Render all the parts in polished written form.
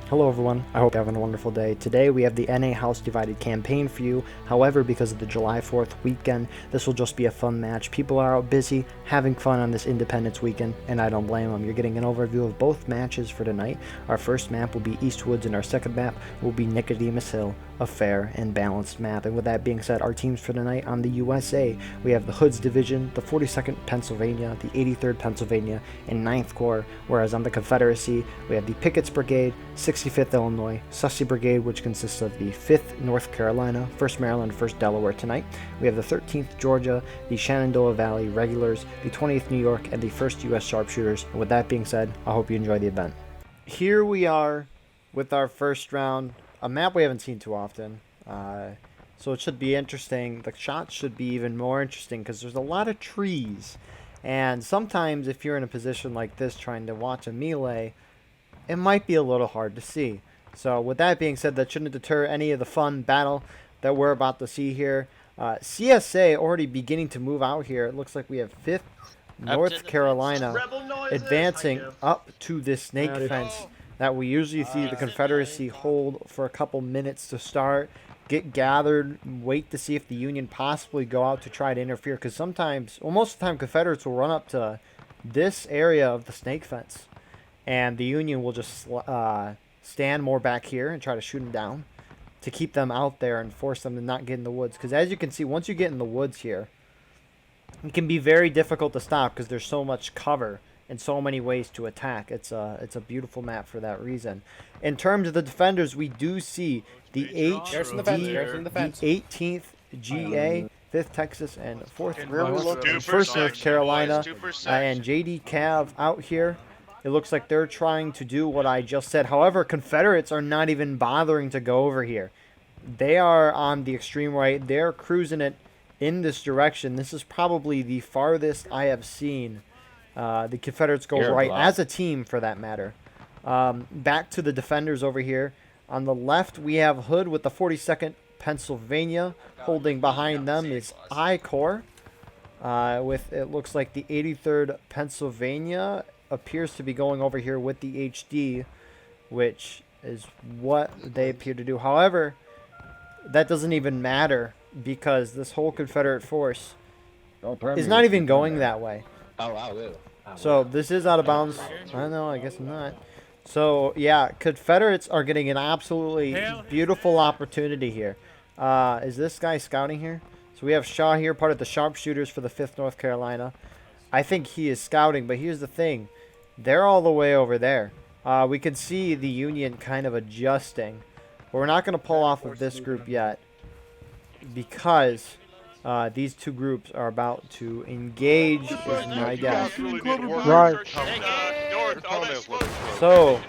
Hello everyone, I hope you're having a wonderful day. Today we have the NA House Divided campaign for you. However, because of the July 4th weekend, this will just be a fun match. People are out busy, having fun on this Independence weekend, and I don't blame them. You're getting an overview of both matches for tonight. Our first map will be Eastwoods, and our second map will be Nicodemus Hill, a fair and balanced map. And with that being said, our teams for tonight on the USA, we have the Hoods Division, the 42nd Pennsylvania, the 83rd Pennsylvania, and 9th Corps, whereas on the Confederacy, we have the Pickett's Brigade, 65th Illinois, Sussy Brigade, which consists of the 5th North Carolina, 1st Maryland, 1st Delaware tonight. We have the 13th Georgia, the Shenandoah Valley Regulars, the 20th New York, and the 1st U.S. Sharpshooters. And with that being said, I hope you enjoy the event. Here we are with our first round, a map we haven't seen too often. So it should be interesting. The shots should be even more interesting because there's a lot of trees. And sometimes if you're in a position like this trying to watch a melee, it might be a little hard to see. So with that being said, that shouldn't deter any of the fun battle that we're about to see here. CSA already beginning to move out here. It looks like we have 5th North Carolina advancing up to this snake fence that we usually see the Confederacy hold for a couple minutes to start, get gathered, wait to see if the Union possibly go out to try to interfere. Because sometimes, well, most of the time, Confederates will run up to this area of the snake fence, and the Union will just stand more back here and try to shoot them down to keep them out there and force them to not get in the woods. Because as you can see, once you get in the woods here, it can be very difficult to stop because there's so much cover and so many ways to attack. It's a beautiful map for that reason. In terms of the defenders, we do see the the 18th GA, 5th Texas, and 1st North Carolina, and JD Cav out here. It looks like they're trying to do what I just said. However, Confederates are not even bothering to go over here. They are on the extreme right. They're cruising it in this direction. This is probably the farthest I have seen the Confederates go right as a team, for that matter. Back to the defenders over here. On the left, we have Hood with the 42nd Pennsylvania. Holding behind them is I Corps. With, it looks like the 83rd Pennsylvania appears to be going over here with the HD, which is what they appear to do. However, that doesn't even matter because this whole Confederate force is not even going that way. So this is out of bounds. I know, I guess not. So yeah, Confederates are getting an absolutely beautiful opportunity here. Is this guy scouting here? So we have Shaw here, part of the sharpshooters for the 5th North Carolina. I think he is scouting, but here's the thing. They're all the way over there. We can see the Union kind of adjusting. But we're not going to pull off of this group yet because these two groups are about to engage, is my guess. Right. So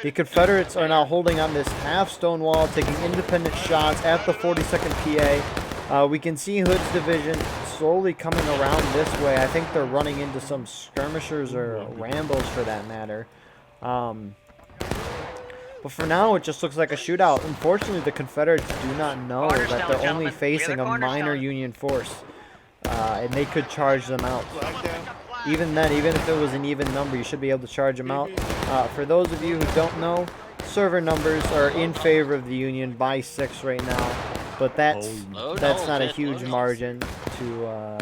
the Confederates are now holding on this half stone wall, taking independent shots at the 42nd PA. We can see Hood's division slowly coming around this way. I think they're running into some skirmishers or Rambos for that matter. But for now, it just looks like a shootout. Unfortunately, the Confederates do not know that they're only facing a minor Union force. And they could charge them out. Even then, even if it was an even number, you should be able to charge them out. For those of you who don't know, server numbers are in favor of the Union by 6 right now. But that's not a huge margin to...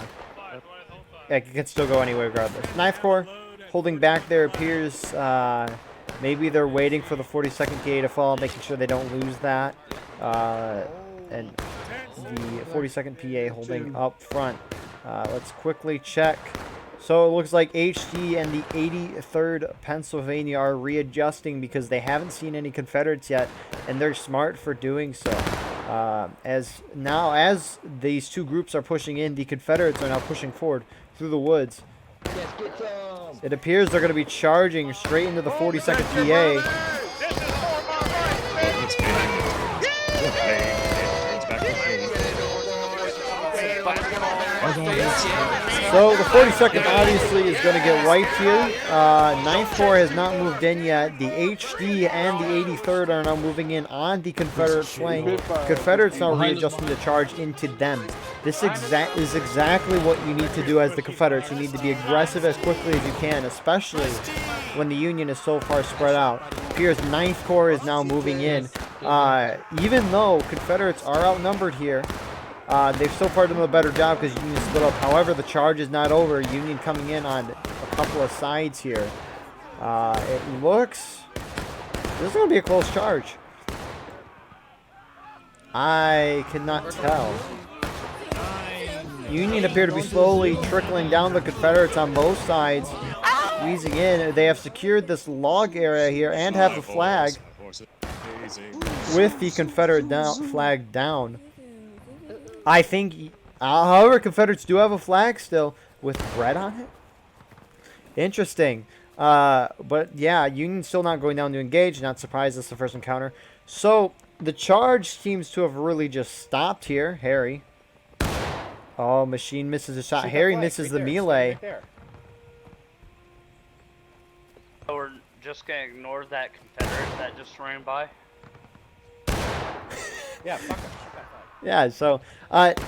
it can still go anyway regardless. 9th Corps holding back there appears... maybe they're waiting for the 42nd PA to fall, making sure they don't lose that. And the 42nd PA holding up front. Let's quickly check. So it looks like HD and the 83rd Pennsylvania are readjusting because they haven't seen any Confederates yet, and they're smart for doing so. As these two groups are pushing in, the Confederates are now pushing forward through the woods. It appears they're going to be charging straight into the 42nd PA. So the 42nd obviously is going to get wiped here. 9th Corps has not moved in yet. The HD and the 83rd are now moving in on the Confederate flank. Confederates now readjusting to charge into them. This is exactly what you need to do as the Confederates. You need to be aggressive as quickly as you can, especially when the Union is so far spread out. appears 9th Corps is now moving in. Even though Confederates are outnumbered here, they've so far done a better job because Union split up. However, the charge is not over. Union coming in on a couple of sides here. It looks... This is going to be a close charge. I cannot tell. Union appear to be slowly trickling down the Confederates on both sides. Squeezing in. They have secured this log area here and have the flag with the Confederate flag down. I think, however, Confederates do have a flag still with red on it. Interesting. But yeah, Union's still not going down to engage. Not surprised, that's the first encounter. So the charge seems to have really just stopped here. Harry. Oh, Machine misses a shot. Harry misses the melee. So we're just gonna ignore that Confederate that just ran by. Yeah, fuck him. Yeah, so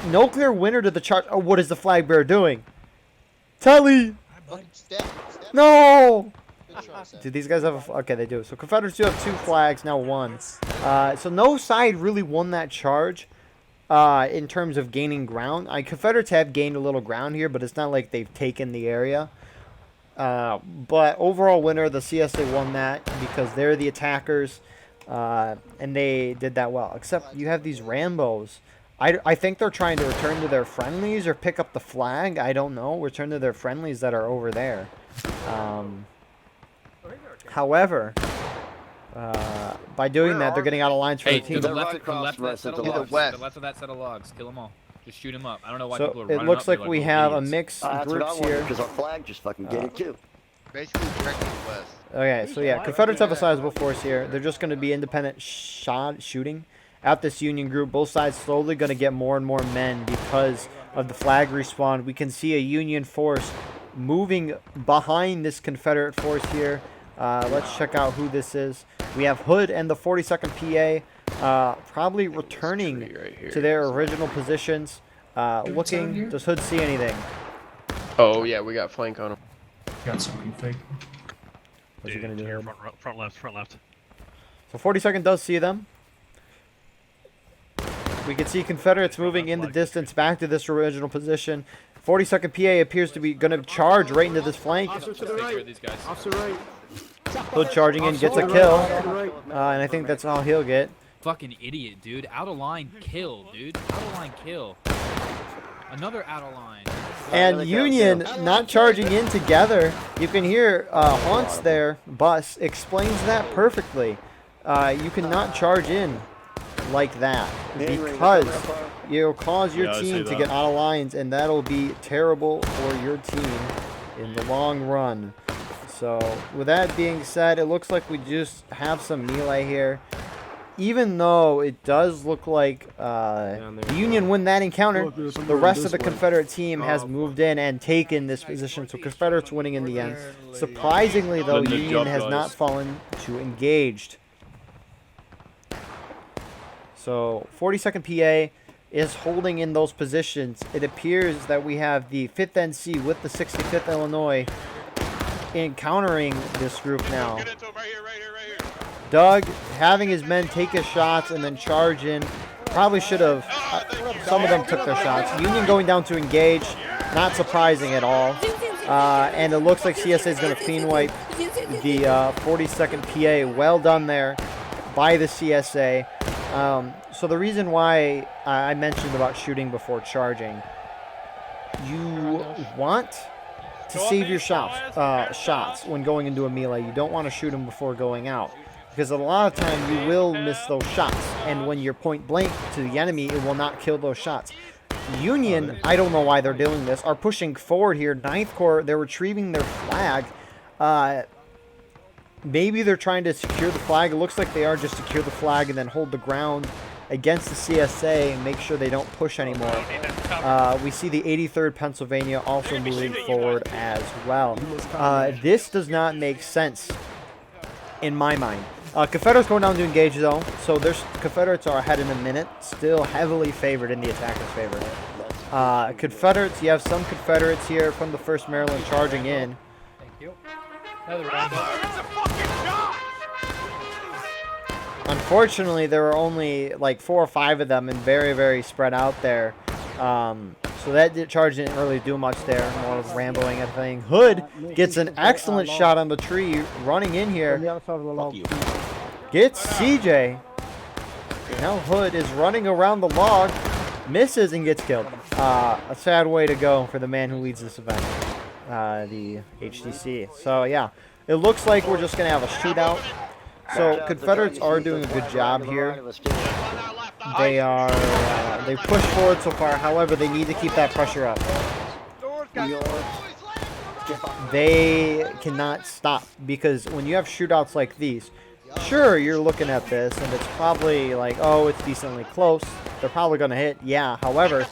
no clear winner to the charge. Oh, what is the flag bearer doing? Telly! No! Do these guys have a... Okay, they do. So Confederates do have 2 flags, now 1. So no side really won that charge in terms of gaining ground. Confederates have gained a little ground here, but it's not like they've taken the area. But overall winner, the CSA won that because they're the attackers, and they did that well. Except you have these Rambos. I think they're trying to return to their friendlies or pick up the flag. I don't know. Return to their friendlies that are over there. However, by doing that, they're getting out of lines for the team. To the left of that set of logs. The left of that set of logs. Kill them all. Just shoot them up. I don't know why people are running up. So it looks like we have a mixed groups here. Because our flag just fucking get it too. Basically directly west. Okay, so yeah, Confederates have a sizable force here. They're just going to be independent shooting at this Union group. Both sides slowly going to get more and more men because of the flag respawn. We can see a Union force moving behind this Confederate force here. Let's check out who this is. We have Hood and the 42nd PA probably returning to their original positions. Looking, does Hood see anything? Oh yeah, we got flank on him. Got something fake. What's he gonna do here? Front left. So 42nd does see them. We can see Confederates moving in the distance back to this original position. 42nd PA appears to be going to charge right into this flank. Hood charging in, gets a kill. And I think that's all he'll get. Fucking idiot, dude. Out of line kill, dude. Out of line kill. Another out of line. And Union not charging in together. You can hear Haunts there. Bus explains that perfectly. You cannot charge in like that because you'll cause your team to get out of lines, and that'll be terrible for your team in the long run. So with that being said, it looks like we just have some melee here. Even though it does look like the Union win that encounter, the rest of the Confederate team has moved in and taken this position, so Confederates winning in the end. Surprisingly, though, Union has not fallen to engaged. So 42nd PA is holding in those positions. It appears that we have the 5th NC with the 65th Illinois encountering this group now. Doug having his men take his shots and then charge in. Probably should have. Some of them took their shots. Union going down to engage. Not surprising at all. And it looks like CSA is going to clean wipe the 42nd PA. Well done there by the CSA. So the reason why I mentioned about shooting before charging, you want to save your shots when going into a melee. You don't want to shoot them before going out, because a lot of time you will miss those shots, and when you're point blank to the enemy, it will not kill those shots. Union, I don't know why they're doing this, are pushing forward here. 9th Corps, they're retrieving their flag. Maybe they're trying to secure the flag. It looks like they are, just secure the flag and then hold the ground against the CSA and make sure they don't push anymore. We see the 83rd Pennsylvania also moving forward as well. This does not make sense in my mind. Confederates going down to engage though, so there's Confederates are ahead in a minute, still heavily favored in the attacker's favor. Confederates, you have some Confederates here from the 1st Maryland charging in. Thank you. Another round. Unfortunately, there were only like 4 or 5 of them and very, very spread out there. So that charge didn't really do much there. More rambling and thing. Hood gets an excellent shot on the tree running in here. Gets CJ. Now Hood is running around the log. Misses and gets killed. A sad way to go for the man who leads this event. The HTC. So yeah, it looks like we're just going to have a shootout. So Confederates are doing a good job here. They are they push forward so far. However, they need to keep that pressure up. They cannot stop because when you have shootouts like these, sure, you're looking at this and it's probably like, oh, it's decently close. They're probably going to hit. Yeah, however,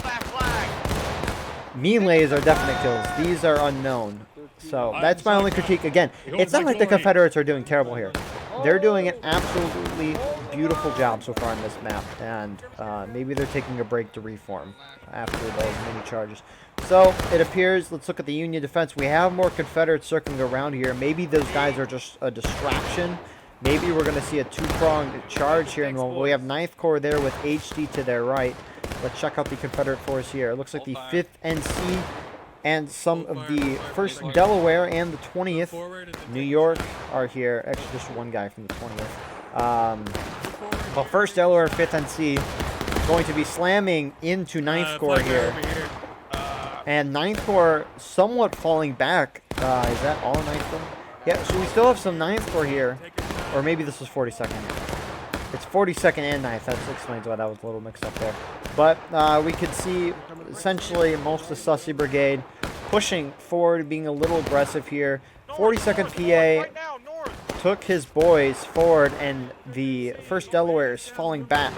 melees are definite kills. These are unknown. So that's my only critique. Again, it's not like the Confederates are doing terrible here. They're doing an absolutely beautiful job so far on this map, and maybe they're taking a break to reform after those many charges. So it appears, let's look at the Union defense. We have more Confederates circling around here. Maybe those guys are just a distraction. Maybe we're going to see a two-pronged charge here. And we have 9th Corps there with HD to their right. Let's check out the Confederate force here. It looks like the 5th NC and some of the 1st Delaware and the 20th New York are here. Actually, just one guy from the 20th. But 1st Delaware, 5th NC going to be slamming into 9th Corps here. And 9th Corps somewhat falling back. Is that all 9th Corps? Yeah, so we still have some 9th Corps here. Or maybe this was 42nd. It's 42nd and 9th. That explains why that was a little mixed up there. But we could see essentially most of the Sussy Brigade pushing forward, being a little aggressive here. 42nd PA took his boys forward, and the 1st Delaware is falling back.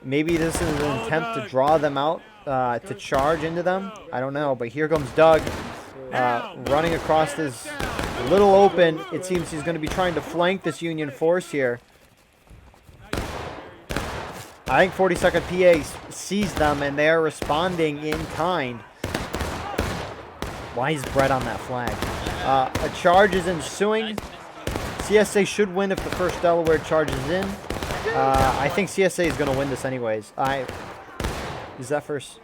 Maybe this is an attempt to draw them out, to charge into them. I don't know, but here comes Doug running across this little open. It seems he's going to be trying to flank this Union force here. I think 42nd PA sees them, and they're responding in kind. Why is Brett on that flag? A charge is ensuing. CSA should win if the 1st Delaware charges in. I think CSA is going to win this anyways. Is that first?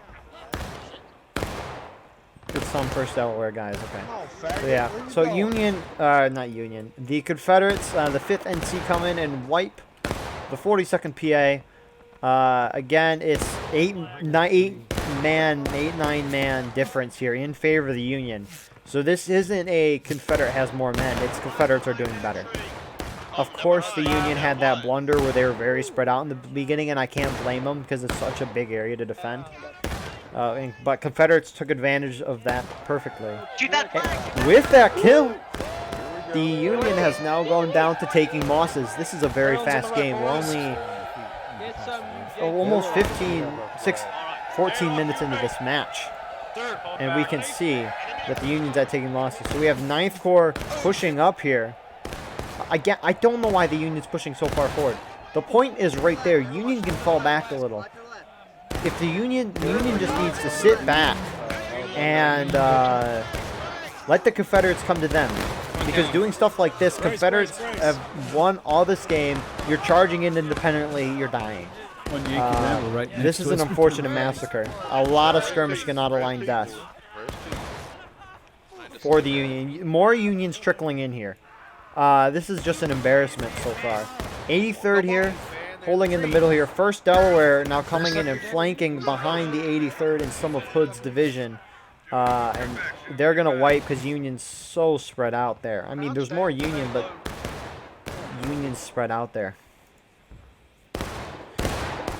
It's some 1st Delaware guys, okay. So, yeah, so Union, not Union, the Confederates, the 5th NC come in and wipe the 42nd PA. Again, it's 8-9-man difference here in favor of the Union. So this isn't a Confederate has more men, it's Confederates are doing better. Of course, the Union had that blunder where they were very spread out in the beginning, and I can't blame them because it's such a big area to defend. But Confederates took advantage of that perfectly. With that kill, the Union has now gone down to taking Mosses. This is a very fast game. We're only almost 14 minutes into this match. And we can see that the Union's at taking losses. So we have 9th Corps pushing up here. I don't know why the Union's pushing so far forward. The point is right there. Union can fall back a little. If the Union just needs to sit back and let the Confederates come to them. Because doing stuff like this, Confederates have won all this game. You're charging in independently, you're dying. This is an unfortunate massacre. A lot of skirmishing and out-of-line deaths for the Union. More Unions trickling in here. This is just an embarrassment so far. 83rd here, holding in the middle here. 1st Delaware now coming in and flanking behind the 83rd and some of Hood's division. And they're going to wipe because Union's so spread out there. I mean, there's more Union, but Union's spread out there.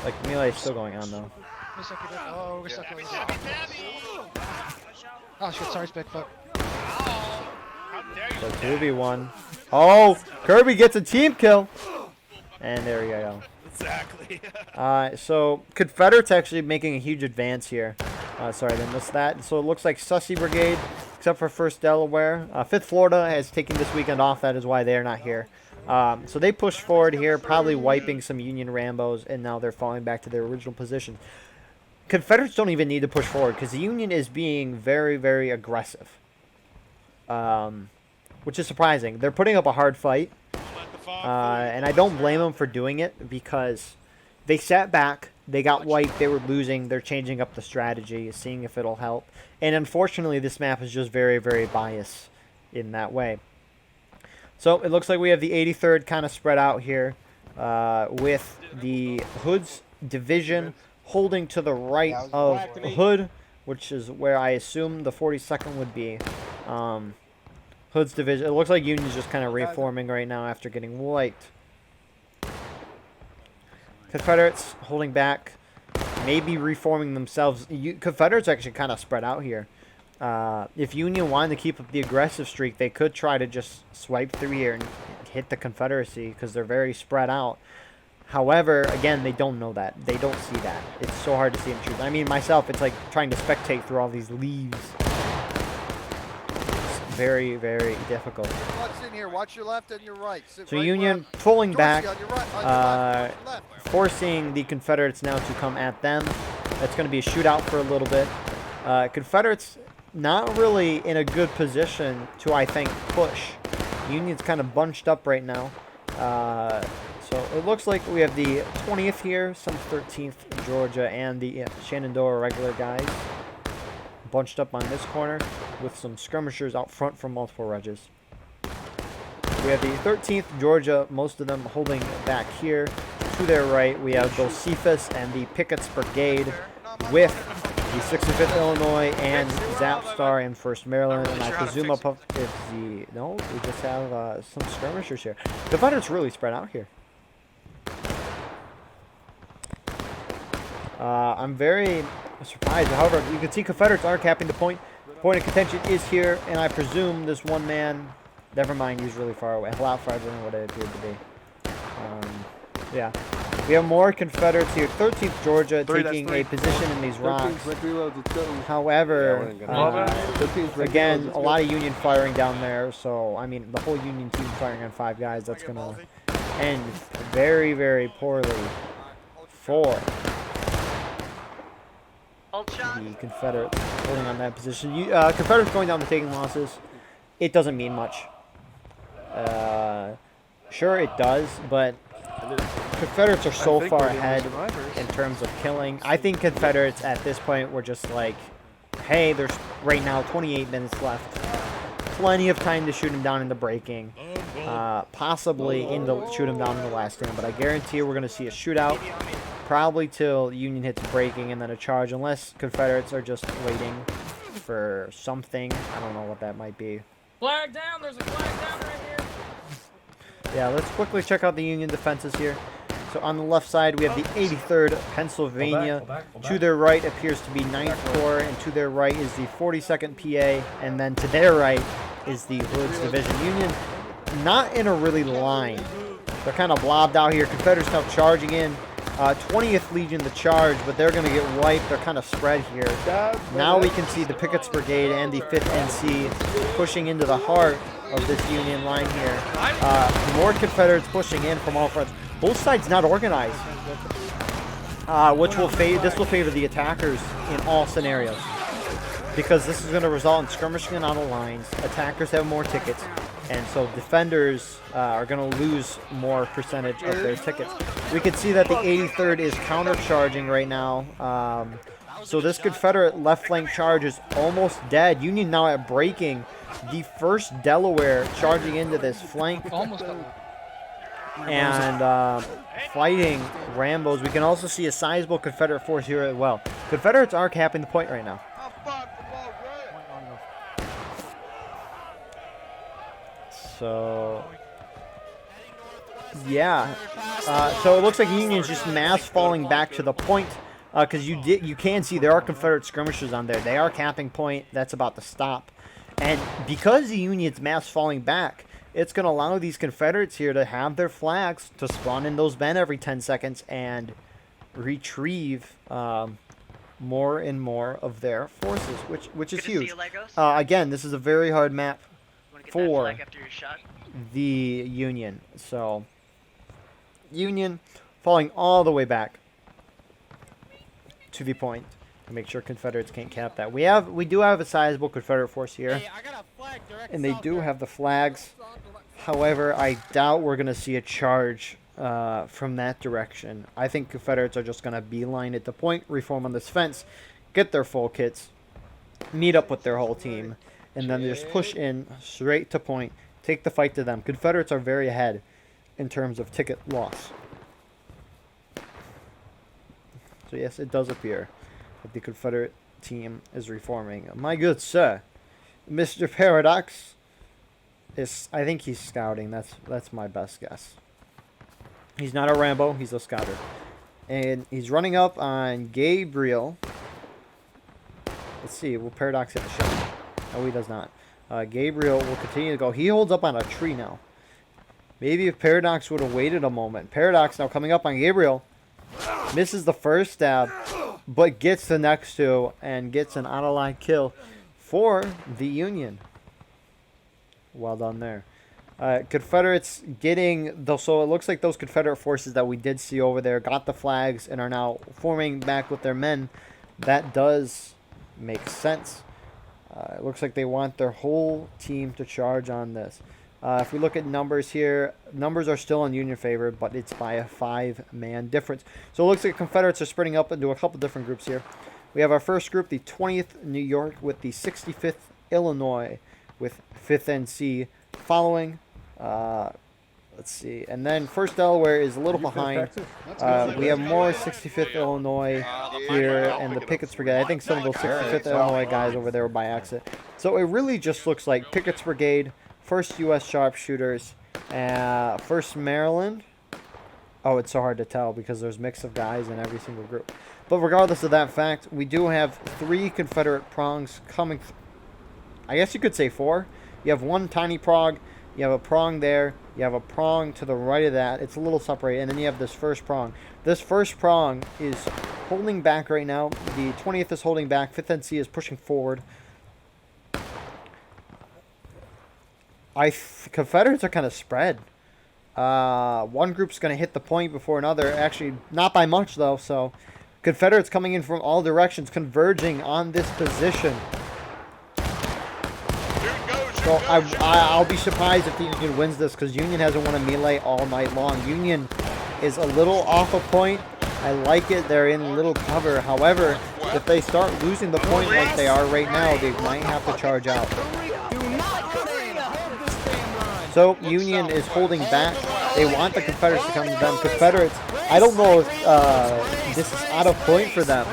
Like, melee is still going on, though. Oh, shit, sorry, Spec, fuck. So 2v1. Oh, Kirby gets a team kill. And there we go. Exactly. So Confederates actually making a huge advance here. Sorry, I missed that. So it looks like Sussy Brigade, except for 1st Delaware. 5th Florida has taken this weekend off. That is why they're not here. So they push forward here, probably wiping some Union Rambos, and now they're falling back to their original position. Confederates don't even need to push forward because the Union is being very, very aggressive. Which is surprising. They're putting up a hard fight. And I don't blame them for doing it because they sat back, they got wiped, they were losing, they're changing up the strategy, seeing if it'll help. And unfortunately, this map is just very, very biased in that way. So it looks like we have the 83rd kind of spread out here with the Hood's division holding to the right of Hood, which is where I assume the 42nd would be. Hood's division. It looks like Union's just kind of reforming right now after getting wiped. Confederates holding back, maybe reforming themselves. Confederates actually kind of spread out here. If Union wanted to keep up the aggressive streak, they could try to just swipe through here and hit the Confederacy because they're very spread out. However, again, they don't know that. They don't see that. It's so hard to see in truth. I mean, myself, it's like trying to spectate through all these leaves. It's very, very difficult. What's in here? Watch your left and your right. So Union pulling back, forcing the Confederates now to come at them. That's going to be a shootout for a little bit. Confederates not really in a good position to, I think, push. Union's kind of bunched up right now. So it looks like we have the 20th here, some 13th Georgia, and the Shenandoah regular guys bunched up on this corner with some skirmishers out front from multiple regis. We have the 13th Georgia, most of them holding back here. To their right, we have both Cephas and the Pickett's Brigade with the 65th Illinois and Zapstar and 1st Maryland. And I presume up is the... No, we just have some skirmishers here. The Confederates really spread out here. I'm very surprised. However, you can see Confederates are capping the point. Point of contention is here, and I presume this one man... Never mind, he's really far away. A lot farther than what it appeared to be. Yeah. We have more Confederates here. 13th Georgia taking a position in these rocks. However, again, a lot of Union firing down there. So, I mean, the whole Union team firing on 5 guys. That's going to end very, very poorly for the Confederates holding on that position. Confederates going down to taking losses. It doesn't mean much. Sure, it does, but Confederates are so far ahead in terms of killing. I think Confederates at this point were just like, hey, there's right now 28 minutes left. Plenty of time to shoot him down in the breaking. Possibly shoot him down in the last stand, but I guarantee we're going to see a shootout. Probably till Union hits breaking and then a charge, unless Confederates are just waiting for something. I don't know what that might be. Flag down! There's a flag down right here! Yeah, let's quickly check out the Union defenses here. So on the left side, we have the 83rd Pennsylvania. Go back. To their right appears to be 9th Corps, and to their right is the 42nd PA, and then to their right is the Hood's Division. Union not in a really line. They're kind of blobbed out here. Confederates now charging in. 20th Legion the charge, but they're going to get wiped. They're kind of spread here. Now we can see the Pickett's Brigade and the 5th NC pushing into the heart of this Union line here. More Confederates pushing in from all fronts. Both sides not organized, which will favor the attackers in all scenarios, because this is going to result in skirmishing out of lines. Attackers have more tickets, and so defenders are going to lose more percentage of their tickets. We can see that the 83rd is countercharging right now. So this Confederate left flank charge is almost dead. Union now at breaking. The 1st Delaware charging into this flank. And fighting Rambos. We can also see a sizable Confederate force here as well. Confederates are capping the point right now. So, yeah. So it looks like Union's just mass falling back to the point, because you can see there are Confederate skirmishers on there. They are capping point. That's about to stop. And because the Union's mass falling back, it's going to allow these Confederates here to have their flags to spawn in those men every 10 seconds and retrieve more and more of their forces, which is huge. Again, this is a very hard map for the Union. So Union falling all the way back to the point to make sure Confederates can't cap that. We do have a sizable Confederate force here, and they do have the flags However, I doubt we're going to see a charge from that direction. I think Confederates are just going to beeline it to point, reform on this fence, get their full kits, meet up with their whole team, and then just push in straight to point, take the fight to them. Confederates are very ahead in terms of ticket loss. So yes, it does appear that the Confederate team is reforming. My good sir, Mr. Paradox I think he's scouting. That's my best guess. He's not a Rambo. He's a scouter. And he's running up on Gabriel. Let's see. Will Paradox hit the shot? No, he does not. Gabriel will continue to go. He holds up on a tree now. Maybe if Paradox would have waited a moment. Paradox now coming up on Gabriel. Misses the first stab, but gets the next two and gets an out-of-line kill for the Union. Well done there. Confederates getting so it looks like those Confederate forces that we did see over there got the flags and are now forming back with their men. That does make sense. It looks like they want their whole team to charge on this. If we look at numbers here, numbers are still in Union favor, but it's by a 5-man difference. So it looks like Confederates are splitting up into a couple different groups here. We have our first group, the 20th New York, with the 65th Illinois, with 5th NC following. Let's see. And then 1st Delaware is a little behind. We have more 65th Illinois here and the Pickett's Brigade. I think some of those 65th Illinois guys over there were by accident. So it really just looks like Pickett's Brigade, 1st U.S. Sharpshooters, 1st Maryland. Oh, it's so hard to tell because there's a mix of guys in every single group. But regardless of that fact, we do have 3 Confederate prongs coming. I guess you could say 4. You have one tiny prong. You have a prong there. You have a prong to the right of that. It's a little separated. And then you have this first prong. This first prong is holding back right now. The 20th is holding back. 5th NC is pushing forward. Confederates are kind of spread. One group's going to hit the point before another. Actually, not by much, though. So, Confederates coming in from all directions, converging on this position. So, I'll be surprised if the Union wins this, because Union hasn't won a melee all night long. Union is a little off a point. I like it. They're in little cover. However, if they start losing the point like they are right now, they might have to charge out. So, Union is holding back. They want the Confederates to come to them. Confederates, I don't know if this is out of point for them.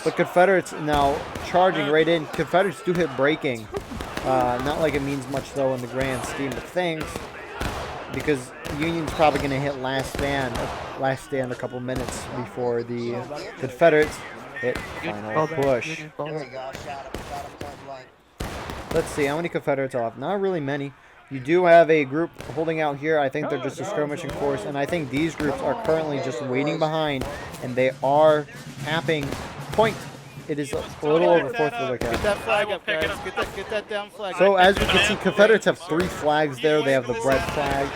But Confederates now charging right in. Confederates do hit breaking. Not like it means much, though, in the grand scheme of things. Because Union's probably going to hit last stand a couple minutes before the Confederates hit final push. Let's see, how many Confederates are off? Not really many. You do have a group holding out here. I think they're just a skirmishing force, and I think these groups are currently just waiting behind, and they are tapping point. It is a little over 4th of the Get that flag up, guys. Get that down flag. So as we can see, Confederates have 3 flags there. They have the red flag.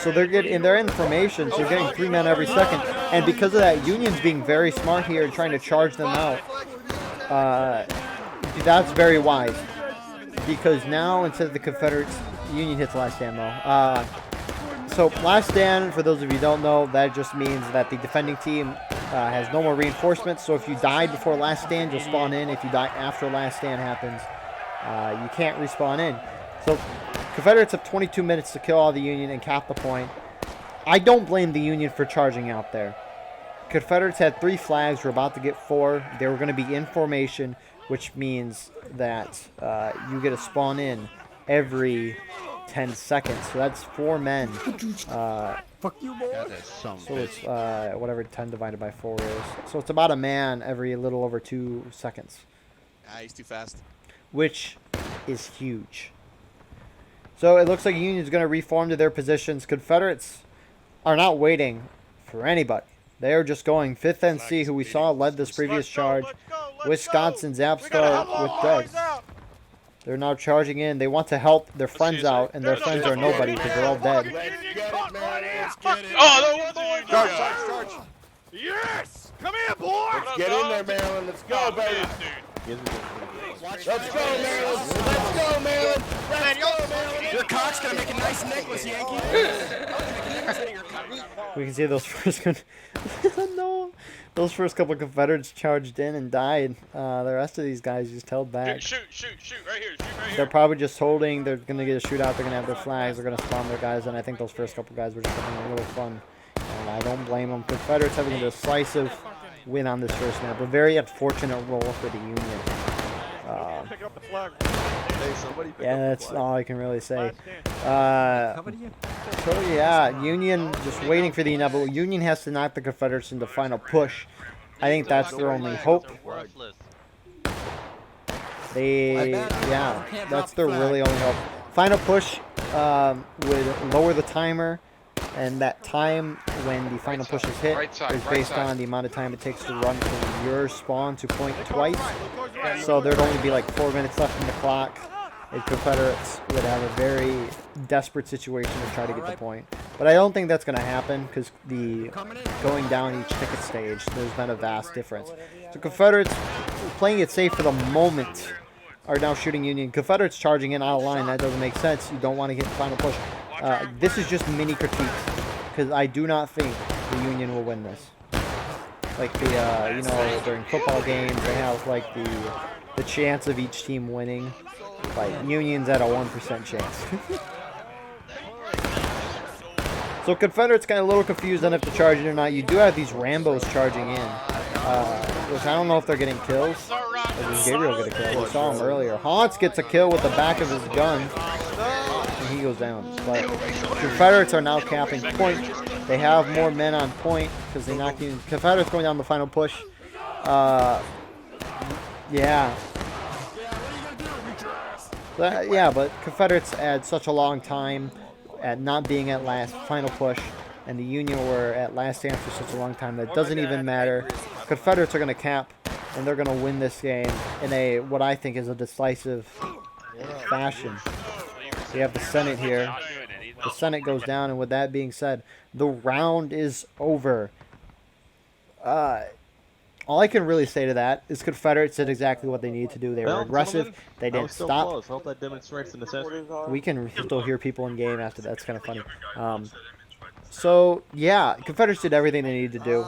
So they're in formation, so they're getting 3 men every second. And because of that, Union's being very smart here and trying to charge them out. That's very wise. Because now, instead of the Confederates, Union hits last stand, though. So last stand, for those of you who don't know, that just means that the defending team has no more reinforcements. So if you died before last stand, you'll spawn in. If you die after last stand happens, you can't respawn in. So Confederates have 22 minutes to kill all the Union and cap the point. I don't blame the Union for charging out there. Confederates had 3 flags. We're about to get 4. They were going to be in formation, which means that you get a spawn in every 10 seconds. So that's 4 men. Fuck you, boy. So it's whatever 10 divided by 4 is. So it's about a man every little over 2 seconds. Ah, he's too fast. Which is huge. So it looks like Union's going to reform to their positions. Confederates are not waiting for anybody. They are just going. 5th NC, who we saw led this previous charge. Wisconsin, Zapstar with Dogs. They're now charging in. They want to help their friends out, and their friends are nobody because they're all dead. Charge. Yes! Come here, boy! Let's get in there, Maryland. Let's go, baby. Let's go, Maryland! Let's go, Maryland! Let's go, Maryland! Your cock's gonna make a nice necklace, Yankee. We can see those first no, those first couple Confederates charged in and died. The rest of these guys just held back. Shoot right here, shoot right here. They're probably just holding. They're gonna get a shootout. They're gonna have their flags. They're gonna spawn their guys, and I think those first couple guys were just having a little fun. And I don't blame them. Confederates having a decisive win on this first map. A very unfortunate roll for the Union. Yeah, that's all I can really say. So yeah, Union just waiting for the inevitable. Union has to knock the Confederates into final push. I think that's their only hope. Yeah, that's their really only hope. Final push would lower the timer, and that time when the final push is hit is based on the amount of time it takes to run from your spawn to point twice. So there'd only be like 4 minutes left in the clock. The Confederates would have a very desperate situation to try to get the point. But I don't think that's going to happen because the going down each ticket stage, there's been a vast difference. So Confederates, playing it safe for the moment, are now shooting Union. Confederates charging in out of line. That doesn't make sense. You don't want to get the final push. This is just mini critiques because I do not think the Union will win this. Like the, you know, during football games, they have like the chance of each team winning. Like Union's at a 1% chance. So Confederates kind of a little confused on if to charge it or not. You do have these Rambos charging in, which I don't know if they're getting kills. Or does Gabriel get a kill? We saw him earlier. Haunts gets a kill with the back of his gun, and he goes down. But Confederates are now capping point. They have more men on point because they knocked Union. Confederates going down the final push. Yeah. But Confederates had such a long time at not being at last final push, and the Union were at last stand for such a long time that it doesn't even matter. Confederates are going to cap, and they're going to win this game in a what I think is a decisive fashion. We have the Senate here. The Senate goes down, and with that being said, the round is over. All I can really say to that is Confederates did exactly what they needed to do. They were aggressive. They didn't stop. Hope that demonstrates the necessity. We can still hear people in game after that. It's kind of funny. So, yeah, Confederates did everything they needed to do.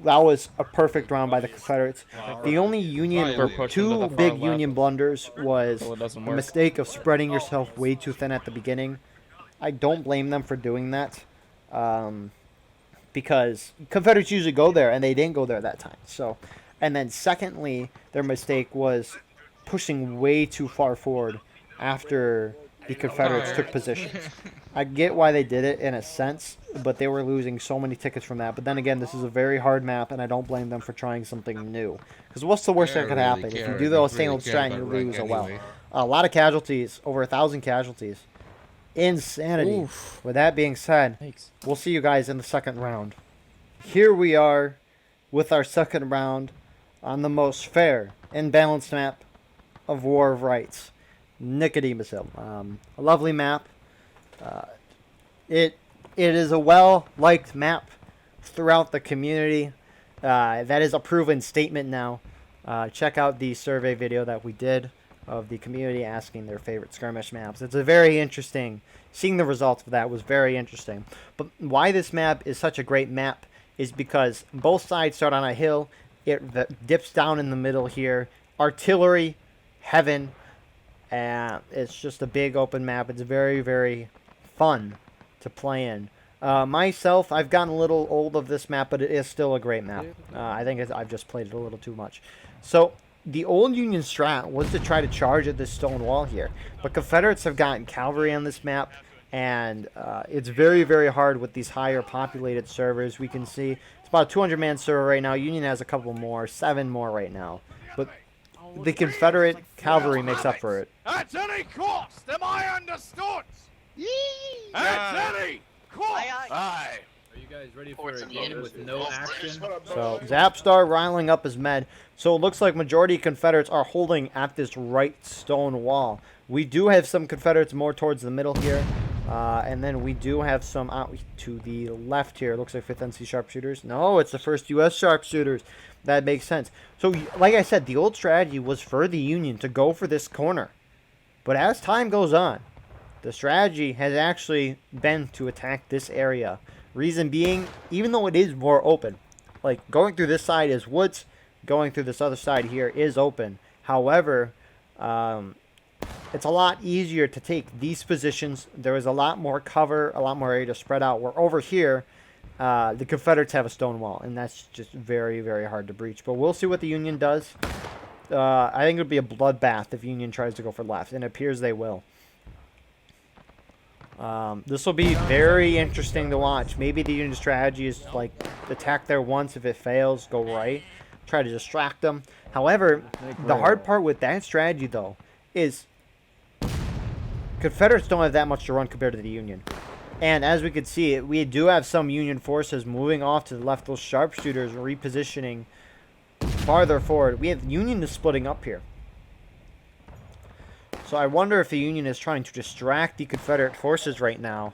That was a perfect round by the Confederates. The only Union, two big Union blunders was a mistake of spreading yourself way too thin at the beginning. I don't blame them for doing that. Because Confederates usually go there, and they didn't go there that time. So, and then secondly, their mistake was pushing way too far forward after the Confederates took position. I get why they did it in a sense, but they were losing so many tickets from that. But then again, this is a very hard map, and I don't blame them for trying something new. Because what's the worst that could happen? If you do the same old strat and you lose, a lot of casualties, over 1,000 casualties. Insanity. Oof. With that being said, we'll see you guys in the second round. Here we are with our second round on the most fair and balanced map of War of Rights, Nicodemus Hill. A lovely map. It is a well-liked map throughout the community. That is a proven statement now. Check out the survey video that we did of the community asking their favorite skirmish maps. It's a very interesting, seeing the results of that was very interesting. But why this map is such a great map is because both sides start on a hill. It dips down in the middle here. Artillery, heaven, and it's just a big open map. It's very, very fun to play in. Myself, I've gotten a little old of this map, but it is still a great map. I think I've just played it a little too much. So the old Union strat was to try to charge at this stone wall here, but Confederates have gotten cavalry on this map, and it's very, very hard with these higher populated servers. We can see it's about a 200-man server right now. Union has a couple more, 7 more right now, but the Confederate cavalry makes up for it. At any cost, am I understood? At any cost! Aye. Are you guys ready for a game with no action? So Zapstar riling up his men. So it looks like majority of Confederates are holding at this right stone wall. We do have some Confederates more towards the middle here. And then we do have some out to the left here. It looks like 5th NC sharpshooters. No, it's the 1st U.S. sharpshooters. That makes sense. So, like I said, the old strategy was for the Union to go for this corner. But as time goes on, the strategy has actually been to attack this area. Reason being, even though it is more open, like going through this side is woods, going through this other side here is open. However, it's a lot easier to take these positions. There is a lot more cover, a lot more area to spread out. Where over here, the Confederates have a stone wall, and that's just very, very hard to breach. But we'll see what the Union does. I think it would be a bloodbath if Union tries to go for left, and it appears they will. This will be very interesting to watch. Maybe the Union strategy is like attack there once. If it fails, go right. Try to distract them. However, the hard part with that strategy, though, is Confederates don't have that much to run compared to the Union. And as we could see, we do have some Union forces moving off to the left. Those sharpshooters repositioning farther forward. We have Union is splitting up here. So I wonder if the Union is trying to distract the Confederate forces right now,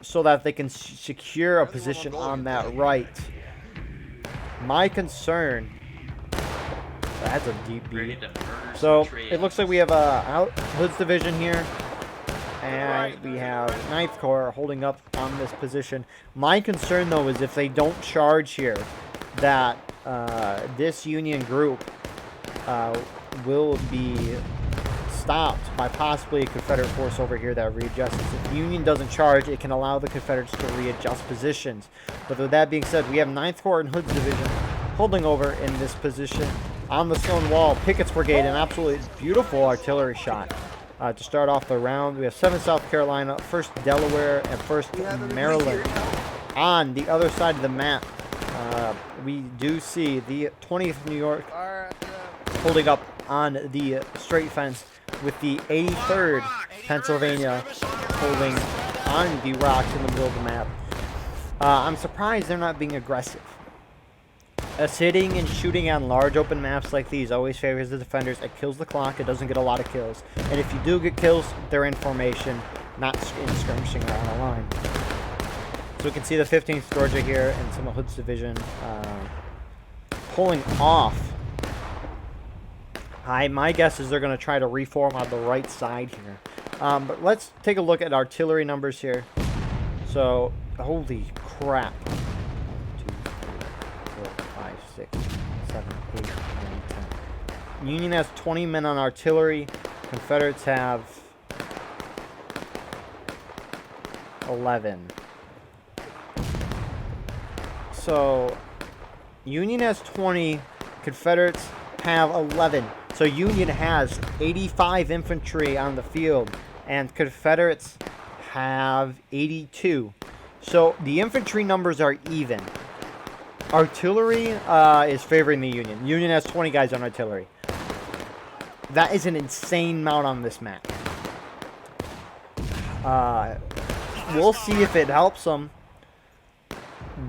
so that they can secure a position on that right. My concern... That's a deep beat. So it looks like we have Hood's division here, and we have 9th Corps holding up on this position. My concern, though, is if they don't charge here, that this Union group will be stopped by possibly a Confederate force over here that readjusts. If the Union doesn't charge, it can allow the Confederates to readjust positions. But with that being said, we have 9th Corps and Hood's division holding over in this position on the stone wall. Pickett's brigade, an absolutely beautiful artillery shot to start off the round. We have 7th South Carolina, 1st Delaware, and 1st Maryland. On the other side of the map, we do see the 20th New York holding up on the straight fence, with the 83rd Pennsylvania holding on the rocks in the middle of the map. I'm surprised they're not being aggressive. Sitting and shooting on large open maps like these always favors the defenders. It kills the clock. It doesn't get a lot of kills. And if you do get kills, they're in formation, not in skirmishing around the line. So we can see the 15th Georgia here and some of Hood's division pulling off. My guess is they're going to try to reform on the right side here. But let's take a look at artillery numbers here. So, holy crap. 2, 3, 4, 5, 6, 7, 8, 9, 10. Union has 20 men on artillery. Confederates have 11. So, Union has 20. Confederates have 11. So Union has 85 infantry on the field, and Confederates have 82. So the infantry numbers are even. Artillery is favoring the Union. Union has 20 guys on artillery. That is an insane amount on this map. We'll see if it helps them.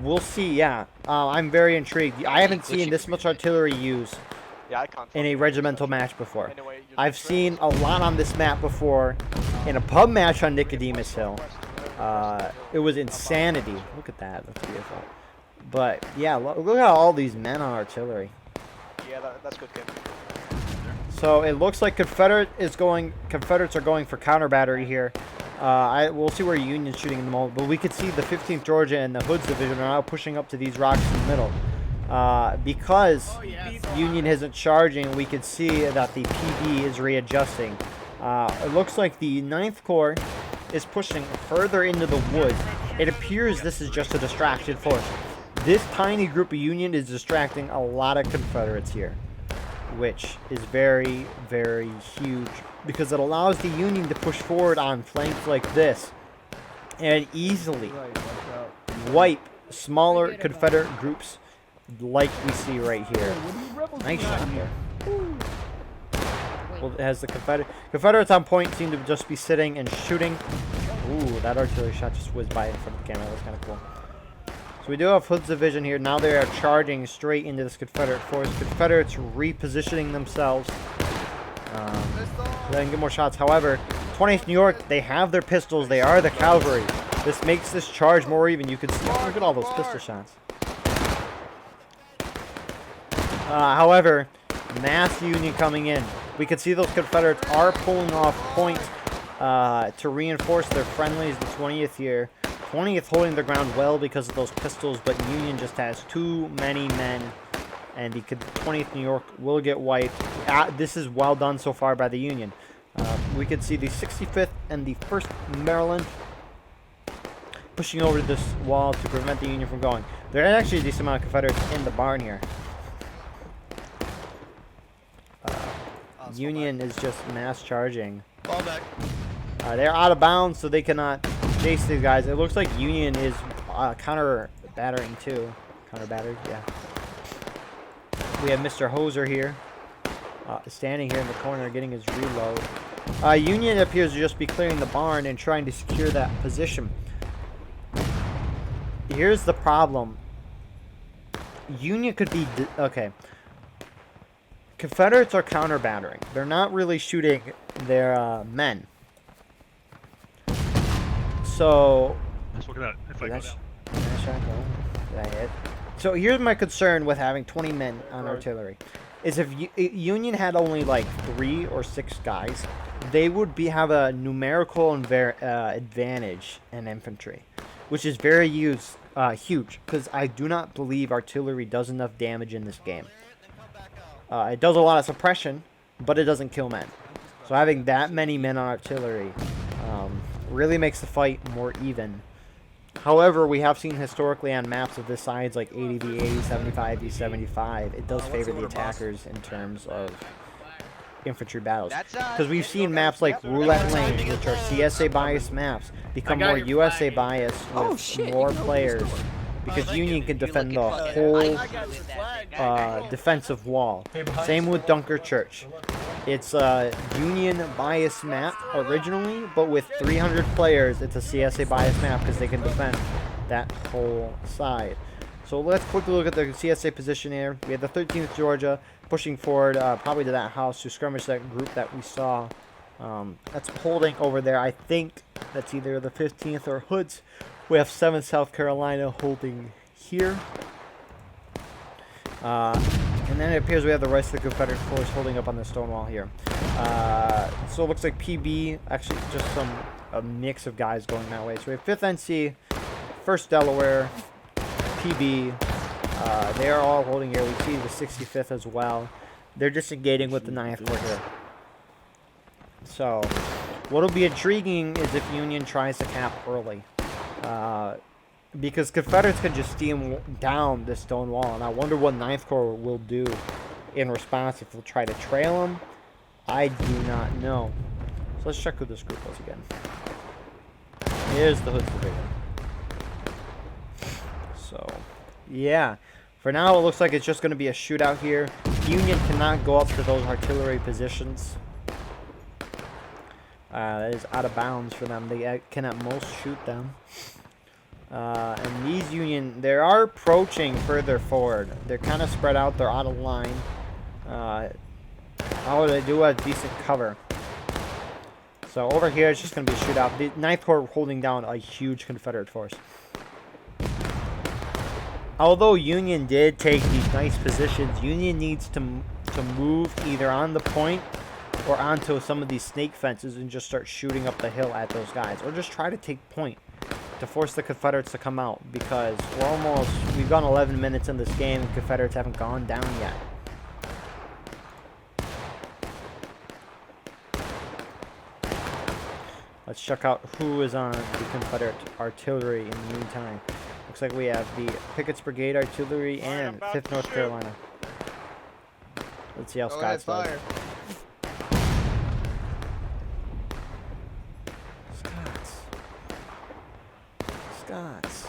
We'll see, yeah. I'm very intrigued. I haven't seen this much artillery used in a regimental match before. I've seen a lot on this map before in a pub match on Nicodemus Hill. It was insanity. Look at that. That's beautiful. But, yeah, look at all these men on artillery. Yeah, that's good, Kim. So it looks like Confederates are going for counter battery here. We'll see where Union's shooting in the moment, but we could see the 15th Georgia and the Hood's division are now pushing up to these rocks in the middle. Because Union isn't charging, we could see that the PB is readjusting. It looks like the 9th Corps is pushing further into the woods. It appears this is just a distraction force. This tiny group of Union is distracting a lot of Confederates here, which is very, very huge, because it allows the Union to push forward on flanks like this and easily wipe smaller Confederate groups like we see right here. Nice shot here. Well, it has the Confederates on point seem to just be sitting and shooting. Ooh, that artillery shot just whizzed by in front of the camera. That was kind of cool. So we do have Hood's division here. Now they are charging straight into this Confederate force. Confederates repositioning themselves. They can get more shots. However, 20th New York, they have their pistols. They are the cavalry. This makes this charge more even. You can see, look at all those pistol shots. However, mass Union coming in. We can see those Confederates are pulling off points to reinforce their friendlies the 20th here. 20th holding their ground well because of those pistols, but Union just has too many men. And the 20th New York will get wiped. This is well done so far by the Union. We could see the 65th and the 1st Maryland pushing over this wall to prevent the Union from going. There are actually a decent amount of Confederates in the barn here. Union is just mass charging. Ball back. They're out of bounds, so they cannot chase these guys. It looks like Union is counter battering too. Counter battered, yeah. We have Mr. Hoser here, standing here in the corner, getting his reload. Union appears to just be clearing the barn and trying to secure that position. Here's the problem. Union could be okay. Confederates are counter battering. They're not really shooting their men. So. Let's look at that. If I go down. Did I hit? So here's my concern with having 20 men on artillery. Is if Union had only like 3 or 6 guys, they would have a numerical advantage in infantry, which is very huge because I do not believe artillery does enough damage in this game. It does a lot of suppression, but it doesn't kill men. So having that many men on artillery really makes the fight more even. However, we have seen historically on maps of this size, like 80 v 80, 75 v 75, it does favor the attackers in terms of infantry battles. Because we've seen maps like Roulette Lane, which are CSA biased maps, become more USA biased with more players. Because Union can defend the whole defensive wall. Same with Dunker Church. It's a Union bias map originally, but with 300 players, it's a CSA bias map because they can defend that whole side. So let's quickly look at the CSA position here. We have the 13th Georgia pushing forward probably to that house to skirmish that group that we saw. That's holding over there. I think that's either the 15th or Hoods. We have 7th South Carolina holding here. And then it appears we have the rest of the Confederate force holding up on the stone wall here. So it looks like PB, actually just a mix of guys going that way. So we have 5th NC, 1st Delaware, PB. They are all holding here. We see the 65th as well. They're disengaging with the 9th Corps here. So what'll be intriguing is if Union tries to cap early. Because Confederates can just steam down this stone wall, and I wonder what 9th Corps will do in response, if they'll try to trail them. I do not know. So let's check who this group was again. Here's the Hoods Division. So, yeah. For now, it looks like it's just going to be a shootout here. Union cannot go up to those artillery positions. That is out of bounds for them. They can at most shoot them. And these Union, they are approaching further forward. They're kind of spread out. They're out of line. Oh, they do have decent cover. So over here, it's just going to be a shootout. The 9th Corps holding down a huge Confederate force. Although Union did take these nice positions, Union needs to move either on the point or onto some of these snake fences and just start shooting up the hill at those guys. Or just try to take point to force the Confederates to come out, because we've gone 11 minutes in this game and Confederates haven't gone down yet. Let's check out who is on the Confederate artillery in the meantime. Looks like we have the Pickett's Brigade Artillery and 5th North Carolina. Let's see how Scott's does. Scott's.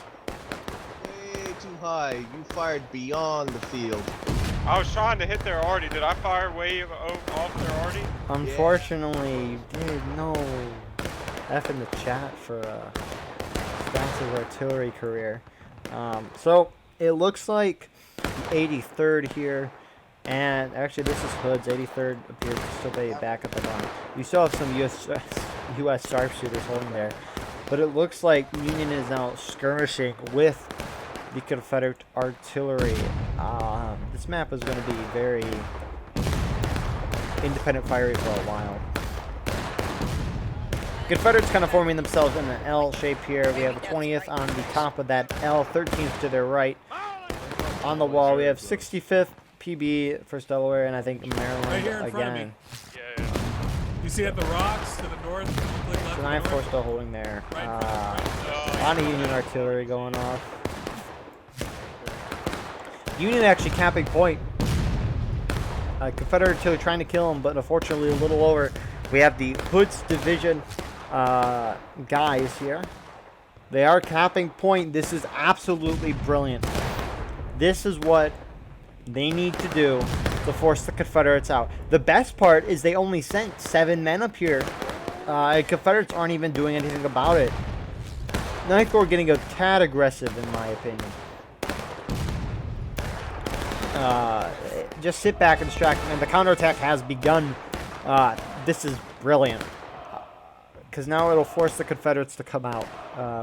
Way too high. You fired beyond the field. I was trying to hit there already. Did I fire way off there already? Unfortunately, you did. No. F in the chat for Scott's artillery career. So it looks like the 83rd here, and actually this is Hood's. 83rd appears to still be back at the line. You still have some U.S. sharpshooters holding there. But it looks like Union is now skirmishing with the Confederate artillery. This map is going to be very independent fiery for a while. Confederates kind of forming themselves in an L shape here. We have the 20th on the top of that L, 13th to their right. On the wall, we have 65th PB, 1st Delaware, and I think Maryland right here in front of me. again. You see at the rocks to the north? Click left So to 9th north. still holding there. Right, A lot of Union artillery going off. Union actually capping point. Confederate artillery trying to kill him, but unfortunately a little over. We have the Hood's Division guys here. They are capping point. This is absolutely brilliant. This is what they need to do to force the Confederates out. The best part is they only sent 7 men up here. Confederates aren't even doing anything about it. 9th Corps getting a tad aggressive in my opinion. Just sit back and distract, and the counterattack has begun. This is brilliant. Because now it'll force the Confederates to come out,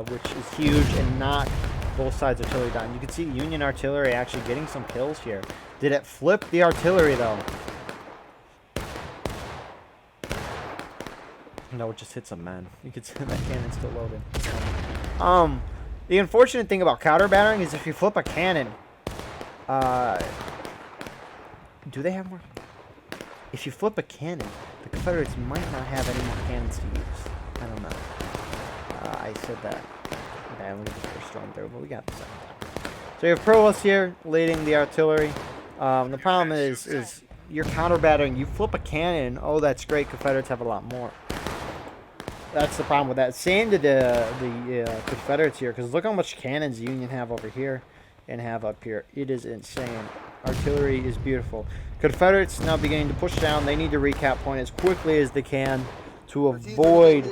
which is huge, and knock both sides artillery down. You can see Union artillery actually getting some kills here. Did it flip the artillery, though? No, it just hit some men. You can see that cannon's still loaded. The unfortunate thing about counter battering is if you flip a cannon, do they have more? If you flip a cannon, the Confederates might not have any more cannons to use. I don't know. I said that. Okay, I'm going to just storm through, but we got the second time. So you have Provost here leading the artillery. The problem is you're counter battering. You flip a cannon. Oh, that's great. Confederates have a lot more. That's the problem with that. Same to the Confederates here, because look how much cannons the Union have over here and have up here. It is insane. Artillery is beautiful. Confederates now beginning to push down. They need to recap point as quickly as they can to avoid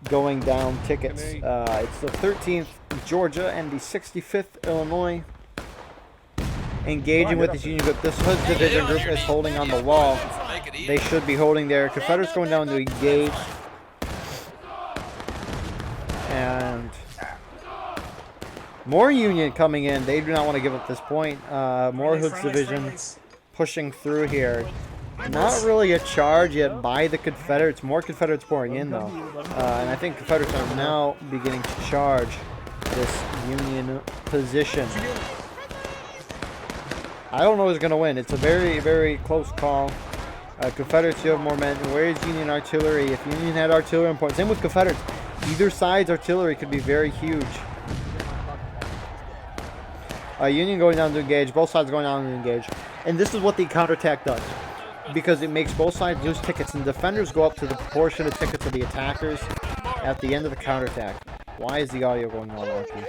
going down tickets. It's the 13th Georgia and the 65th Illinois engaging with this Union group. This Hood's Division group is holding on the wall. They should be holding there. Confederates going down to engage. And more Union coming in. They do not want to give up this point. More Hood's Division pushing through here. Not really a charge yet by the Confederates. More Confederates pouring in, though. And I think Confederates are now beginning to charge this Union position. I don't know who's going to win. It's a very, very close call. Confederates, you have more men. Where is Union artillery? If Union had artillery on point. Same with Confederates. Either side's artillery could be very huge. Union going down to engage. Both sides going down to engage. And this is what the counterattack does. Because it makes both sides lose tickets. And defenders go up to the proportion of tickets of the attackers at the end of the counterattack. Why is the audio going all wonky?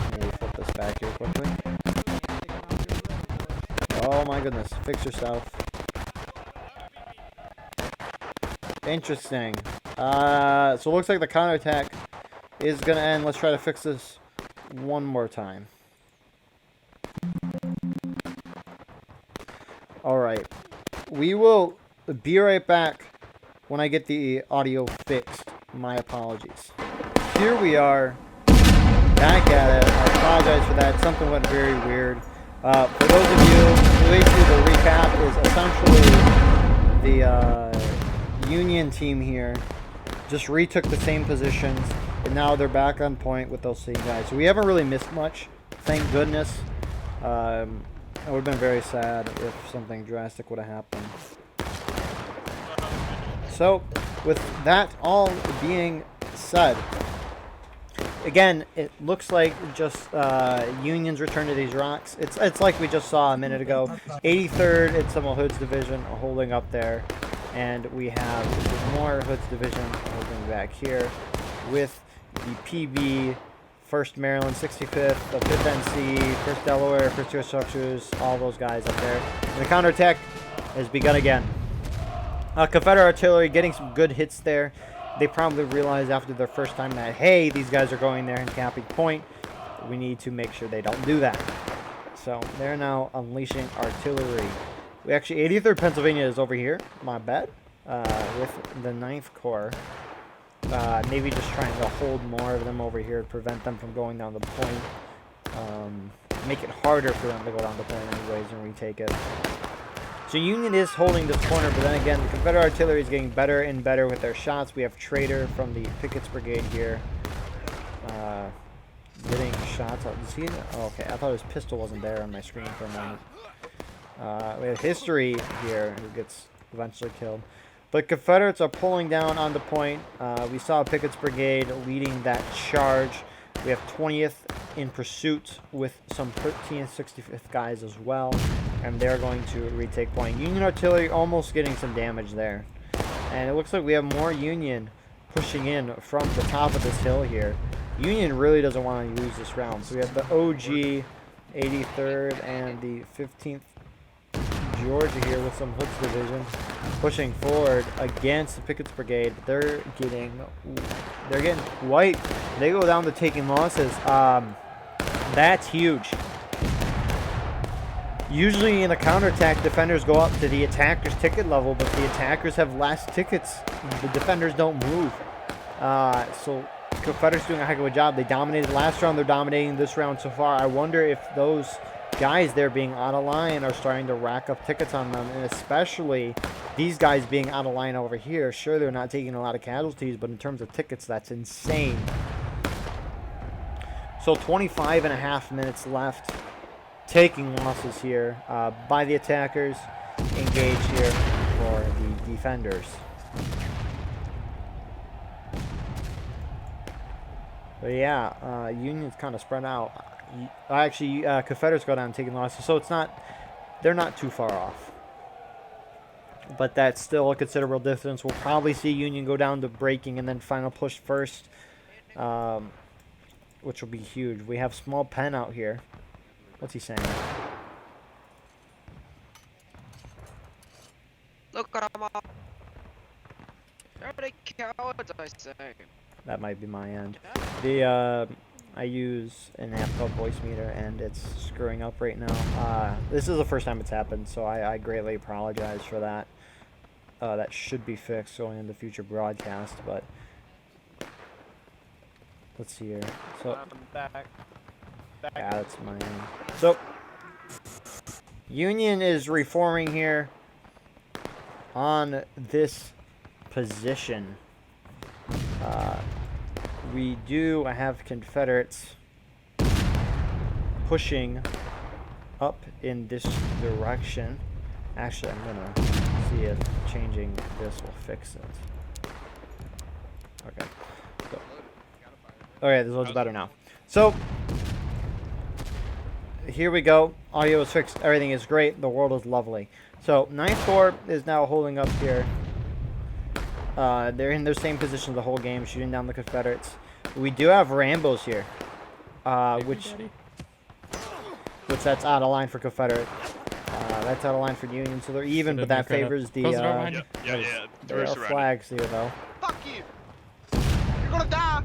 Let me flip this back here quickly. Oh my goodness. Fix yourself. Interesting. So it looks like the counterattack is going to end. Let's try to fix this one more time. Alright. We will be right back when I get the audio fixed. My apologies. Here we are. Back at it. I apologize for that. Something went very weird. For those of you, basically the recap is essentially the Union team here just retook the same positions, and now they're back on point with those same guys. So we haven't really missed much, thank goodness. It would have been very sad if something drastic would have happened. So, with that all being said, again, it looks like just Union's return to these rocks. It's like we just saw a minute ago. 83rd and some of Hood's Division holding up there. And we have more Hood's Division holding back here with the PB, 1st Maryland, 65th, the 5th NC, 1st Delaware, 1st U.S. Structures, all those guys up there. And the counterattack has begun again. Confederate artillery getting some good hits there. They probably realized after their first time that, hey, these guys are going there and capping point. We need to make sure they don't do that. So they're now unleashing artillery. We actually, 83rd Pennsylvania is over here. My bad. with the 9th Corps. Maybe just trying to hold more of them over here to prevent them from going down the point. Make it harder for them to go down the point anyways and retake it. So Union is holding this corner, but then again, the Confederate artillery is getting better and better with their shots. We have Trader from the Pickett's Brigade here. Getting shots out. Is he? Oh, okay, I thought his pistol wasn't there on my screen for a moment. We have History here, who gets eventually killed. But Confederates are pulling down on the point. We saw Pickett's Brigade leading that charge. We have 20th in pursuit with some 13th, 65th guys as well. And they're going to retake point. Union artillery almost getting some damage there. And it looks like we have more Union pushing in from the top of this hill here. Union really doesn't want to lose this round. So we have the OG 83rd and the 15th Georgia here with some Hood's division pushing forward against the Pickett's Brigade. They're getting wiped. They go down to taking losses. That's huge. Usually in a counterattack, defenders go up to the attacker's ticket level, but the attackers have less tickets. The defenders don't move. So Confederates doing a heck of a job. They dominated last round. They're dominating this round so far. I wonder if those guys there being out of line are starting to rack up tickets on them, and especially these guys being out of line over here. Sure, they're not taking a lot of casualties, but in terms of tickets, that's insane. So 25.5 minutes left. Taking losses here by the attackers. Engage here for the defenders. But yeah, Union's kind of spread out. Actually, Confederates go down taking losses, so they're not too far off. But that's still a considerable distance. We'll probably see Union go down to breaking and then final push first, which will be huge. We have Small Pen out here. What's he saying? Look at them all. They're the cowards, I say. That might be my end. I use an app called Voice Meter, and it's screwing up right now. This is the first time it's happened, so I greatly apologize for that. That should be fixed going into future broadcasts, but let's see here. So I'm back. yeah, that's my end. So Union is reforming here on this position. We do have Confederates pushing up in this direction. Actually, I'm gonna see if changing this will fix it. Okay. So, okay, this looks better now. So here we go. Audio is fixed. Everything is great. The world is lovely. So 9th Corps is now holding up here. They're in their same position the whole game, shooting down the Confederates. We do have Rambos here, which that's out of line for Confederate. That's out of line for Union, so they're even, but that favors the there are flags here, though. Fuck you! You're gonna die!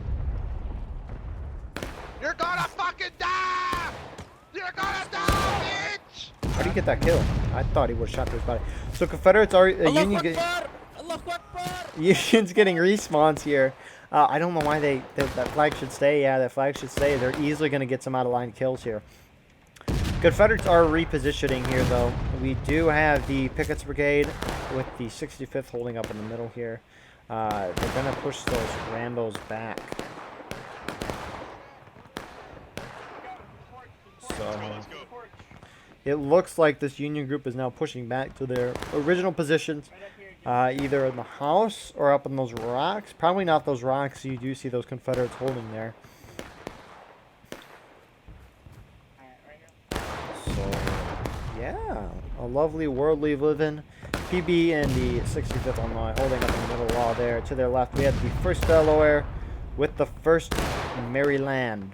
You're gonna fucking die! You're gonna die, bitch! How do you get that kill? I thought he would have shot through his body. So Confederates are Union's getting respawns here. I don't know why that flag should stay. Yeah, that flag should stay. They're easily going to get some out-of-line kills here. Confederates are repositioning here, though. We do have the Pickett's Brigade with the 65th holding up in the middle here. They're going to push those Rambos back. So it looks like this Union group is now pushing back to their original positions. Either in the house or up in those rocks. Probably not those rocks. You do see those Confederates holding there. So, yeah. A lovely world we live in. PB and the 65th Illinois holding up in the middle wall there. To their left, we have the 1st Delaware with the 1st Maryland.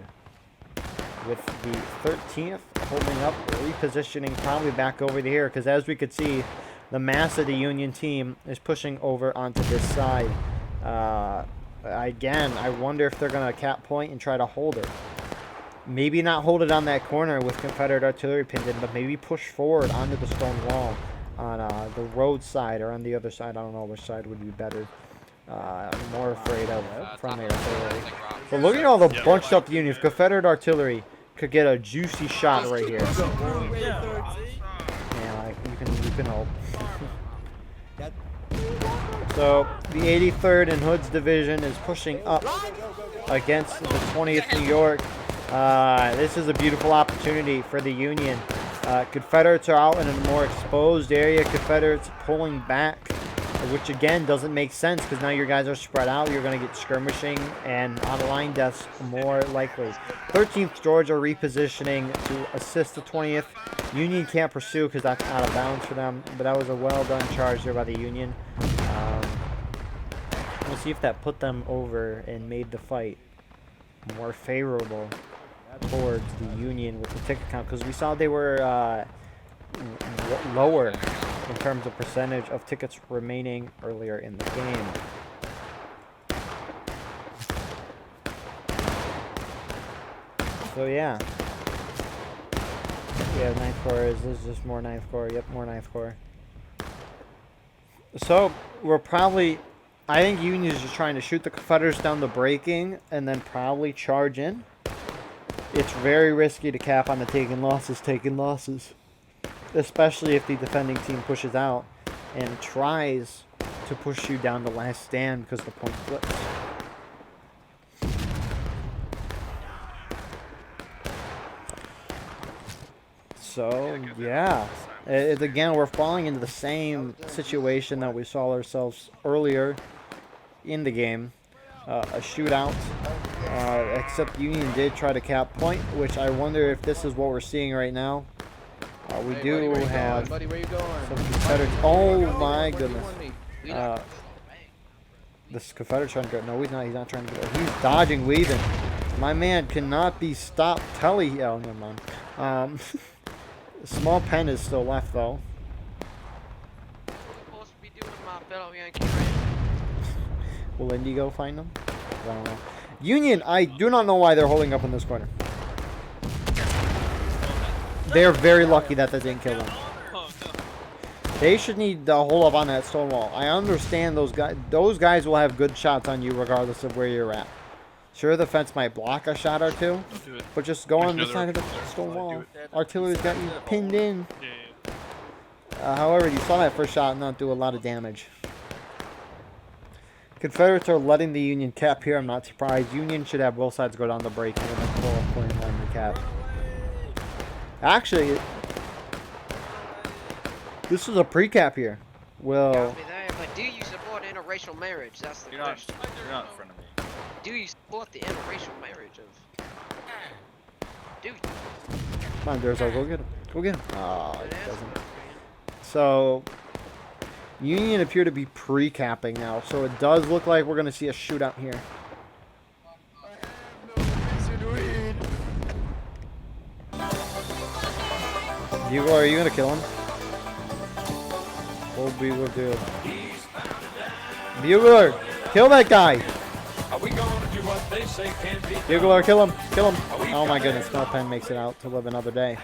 With the 13th holding up, repositioning probably back over here. Because as we could see, the mass of the Union team is pushing over onto this side. Again, I wonder if they're going to cap point and try to hold it. Maybe not hold it on that corner with Confederate artillery pinned in, but maybe push forward onto the stone wall. on the road side or on the other side. I don't know which side would be better. I'm more afraid of friendly artillery. So look at all the bunched up Union. If Confederate artillery could get a juicy shot right here. Yeah, like you can hope. So the 83rd and Hood's division is pushing up against the 20th New York. This is a beautiful opportunity for the Union. Confederates are out in a more exposed area. Confederates pulling back, which again doesn't make sense because now your guys are spread out. You're going to get skirmishing and out-of-line deaths more likely. 13th Georgia repositioning to assist the 20th. Union can't pursue because that's out of bounds for them, but that was a well-done charge there by the Union. We'll see if that put them over and made the fight more favorable towards the Union with the ticket count, because we saw they were lower in terms of percentage of tickets remaining earlier in the game. So yeah, we have 9th Corps. Is this just more 9th Corps? Yep, more 9th Corps. So we're probably, I think Union is just trying to shoot the Confederates down the breaking and then probably charge in. It's very risky to cap on the taking losses, especially if the defending team pushes out and tries to push you down the last stand because the point flips. So, yeah. Again, we're falling into the same situation that we saw ourselves earlier in the game. A shootout. Except Union did try to cap point, which I wonder if this is what we're seeing right now. We do have some Confederates. Oh my goodness. This Confederate trying to go. No, he's not. He's not trying to go. He's dodging, weaving. My man cannot be stopped. Oh, never mind. Small pen is still left though. Will Indigo find them? I don't know. Union, I do not know why they're holding up in this corner. They're very lucky that didn't kill them. They should need to hold up on that stone wall. I understand those guys. Those guys will have good shots on you regardless of where you're at. Sure, the fence might block a shot or two, but just go on the side of the stone wall. Artillery's got you pinned in. However, you saw that first shot not do a lot of damage. Confederates are letting the Union cap here. I'm not surprised. Union should have both sides go down the break and then pull up point one the cap. Actually, this is a pre-cap here. Well, but do you support interracial marriage? That's the question. You're not in front of me. Do you support the interracial marriage of? Do you? Come on, Durzo, go get him. Go get him. Oh, it doesn't. So, Union appear to be pre-capping now, so it does look like we're going to see a shootout here. Bugler, are you going to kill him? What Bugler do? Bugler, kill that guy! Bugler, kill him! Kill him! Oh my goodness, Small Pen makes it out to live another day.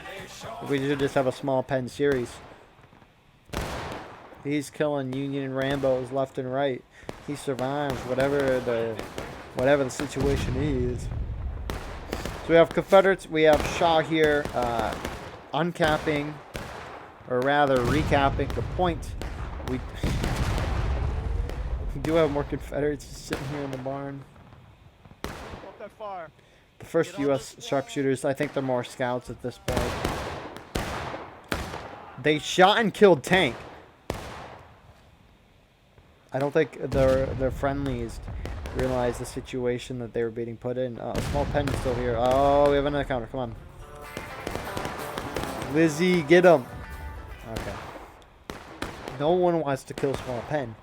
We should just have a Small Pen series. He's killing Union and Rambos left and right. He survives whatever the situation is. So we have Confederates, we have Shaw here, uncapping, or rather recapping the point. We do have more Confederates sitting here in the barn. The first U.S. sharpshooters, I think they're more scouts at this point. They shot and killed Tank. I don't think their friendlies realized the situation that they were being put in. Small Pen is still here. Oh, we have another counter. Come on. Lizzie, get him. Okay. No one wants to kill Small Pen.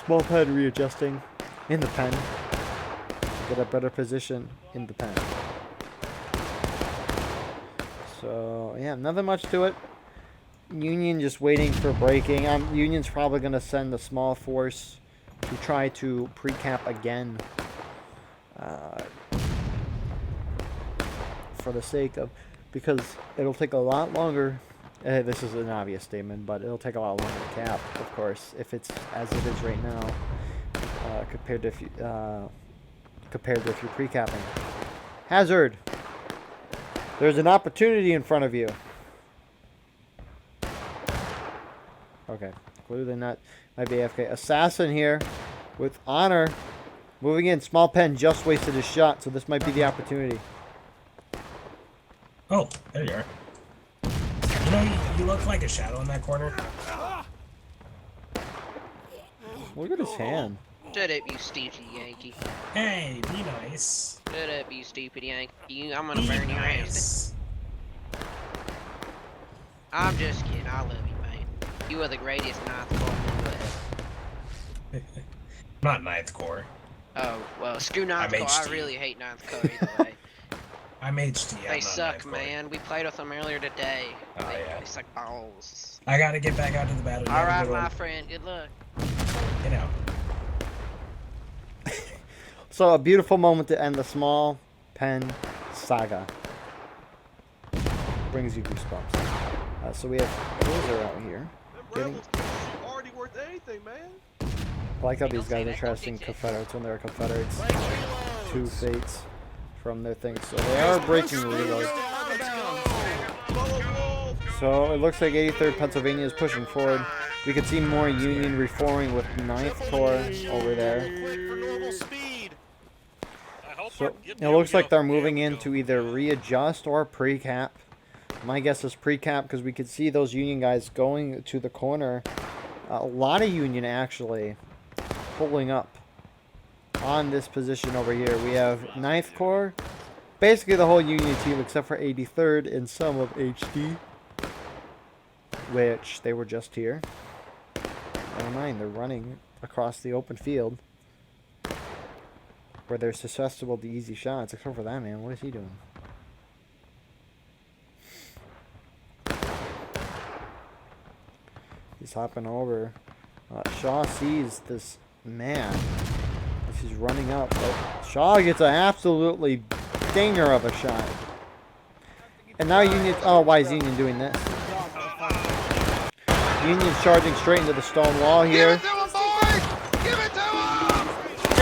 Small Pen readjusting in the pen. Get a better position in the pen. So, yeah, nothing much to it. Union just waiting for breaking. Union's probably going to send a small force to try to pre-cap again. For the sake of because it'll take a lot longer. This is an obvious statement, but it'll take a lot longer to cap, of course, if it's as it is right now, compared to if you're pre-capping. Hazard. There's an opportunity in front of you. Okay, clearly not. Might be AFK. Assassin here with honor. Moving in. Small pen just wasted his shot, so this might be the opportunity. Oh, there you are. You know, you look like a shadow in that corner. Look at his hand. Shut up, you stupid Yankee. Hey, be nice. Shut up, you stupid Yankee. I'm gonna burn your ass. I'm just kidding. I love you, man. You are the greatest ninth corps in the West. Not ninth corps. Oh, well, screw ninth corps. I really hate ninth corps either way. I'm HD. They suck, man. We played with them earlier today. Oh, yeah. They suck balls. I gotta get back out to the battle. Alright, my friend. Good luck. You know. So a beautiful moment to end the small pen saga. Brings you goosebumps. So we have Cruiser out here. Already worth anything, man. I like how these guys are trusting Confederates when they're Confederates. 2 fates from their things. So they are breaking reload. So it looks like 83rd Pennsylvania is pushing forward. We could see more Union reforming with 9th Corps over there. So it looks like they're moving in to either readjust or pre-cap. My guess is pre-cap because we could see those Union guys going to the corner. A lot of Union actually pulling up on this position over here. We have 9th Corps, basically the whole Union team except for 83rd and some of HD, which they were just here. Never mind, they're running across the open field where they're susceptible to easy shots, except for that man. What is he doing? He's hopping over. Shaw sees this man as he's running up. But Shaw gets an absolutely dinger of a shot. And now Union... Oh, why is Union doing this? Union's charging straight into the stone wall here.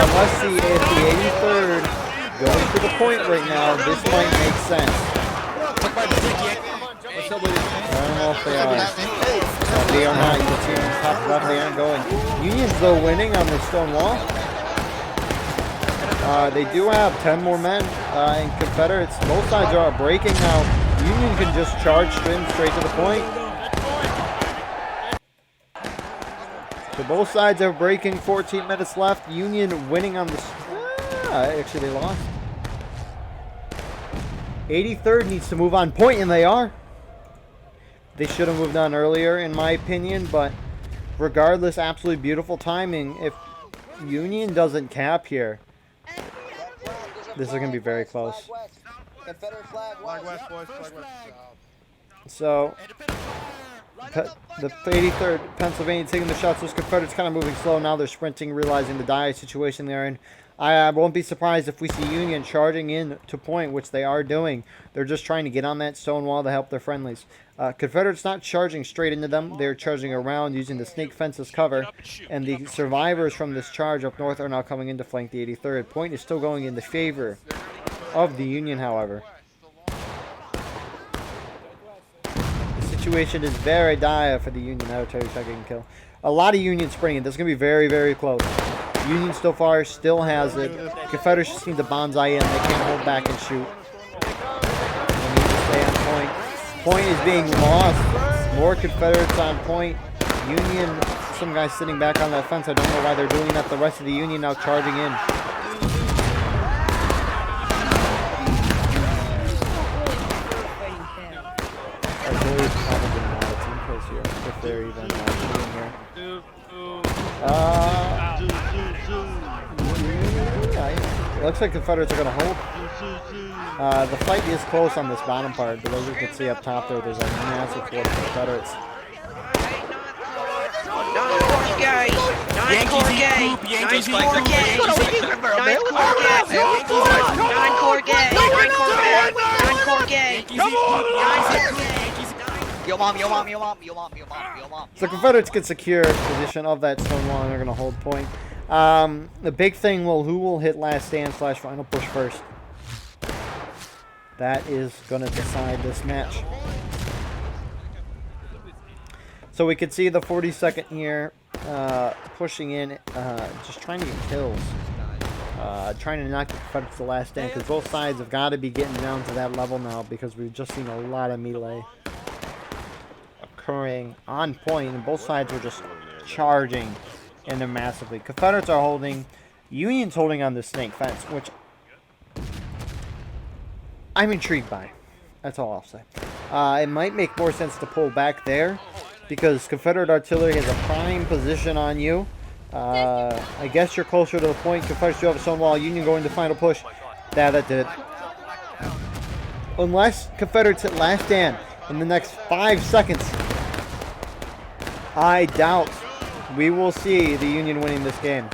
Unless if the 83rd going to the point right now, this might make sense. I don't know if they are. They are not. You can see them top left, they aren't going. Union's though winning on this stone wall. They do have 10 more men and Confederates. Both sides are breaking now. Union can just charge straight to the point. So both sides are breaking. 14 minutes left. Union winning on the... actually, they lost. 83rd needs to move on point, and they are. They should have moved on earlier, in my opinion, but regardless, absolutely beautiful timing. If Union doesn't cap here, this is going to be very close. So... the 83rd Pennsylvania taking the shots. Those Confederates kind of moving slow. Now they're sprinting, realizing the dire situation they're in. I won't be surprised if we see Union charging in to point, which they are doing. They're just trying to get on that stone wall to help their friendlies. Confederates not charging straight into them. They're charging around using the snake fence as cover. And the survivors from this charge up north are now coming in to flank the 83rd. Point is still going in the favor of the Union, however. Situation is very dire for the Union. Now Terry can kill. A lot of Union springing. This is going to be very, very close. Union so far still has it. Confederates just need to bonsai in. They can't hold back and shoot. They need to stay on point. Point is being lost. More Confederates on point. Union, some guys sitting back on that fence. I don't know why they're doing that. The rest of the Union now charging in. If they're even shooting here. It looks like Confederates are going to hold. The fight is close on this bottom part, but as you can see up top there, there's a massive force of Confederates. gay. Come on, Yo mom, yo mom, yo mom, yo mom, yo mom, yo mom. So Confederates can secure position of that stone wall, and they're going to hold point. The big thing, well, who will hit last stand / final push first? That is going to decide this match. So we can see the 42nd here pushing in, just trying to get kills. Trying to knock the Confederates to the last stand, because both sides have got to be getting down to that level now, because we've just seen a lot of melee occurring on point, and both sides are just charging in there massively. Confederates are holding, Union's holding on the snake fence, which I'm intrigued by. That's all I'll say. It might make more sense to pull back there, because Confederate artillery has a prime position on you. I guess you're closer to the point. Confederates do have a stone wall. Union going to final push. Yeah, that did it. Unless Confederates hit last stand in the next 5 seconds, I doubt we will see the Union winning this game.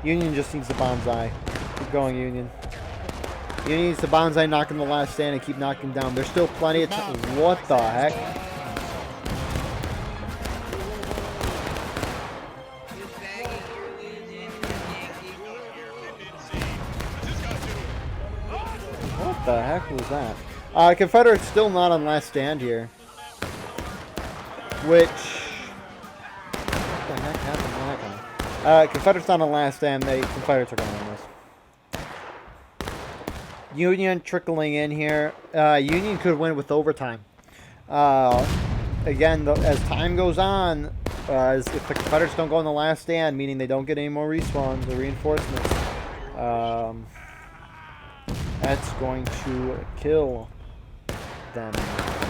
Union just needs the bonsai. Keep going, Union. Union needs the bonsai, knocking the last stand, and keep knocking down. There's still plenty of time. What the heck? What the heck was that? Confederate's still not on last stand here. Which... What the heck happened to that one? Confederate's not on last stand. Confederates are going to win this. Union trickling in here. Union could win with overtime. Again, as time goes on, if the Confederates don't go on the last stand, meaning they don't get any more respawns or reinforcements, that's going to kill them.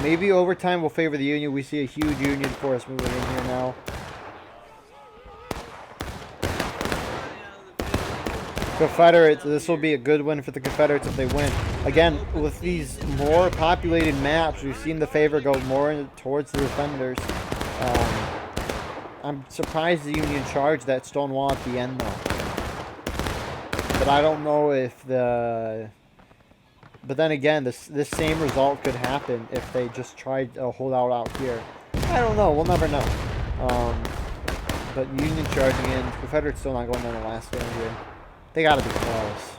Maybe overtime will favor the Union. We see a huge Union force moving in here now. Confederates, this will be a good win for the Confederates if they win. Again, with these more populated maps, we've seen the favor go more towards the defenders. I'm surprised the Union charged that stone wall at the end, though. But I don't know if the... But then again, this same result could happen if they just tried to hold out here. I don't know. We'll never know. But Union charging in. Confederates still not going on the last stand here. They got to be close.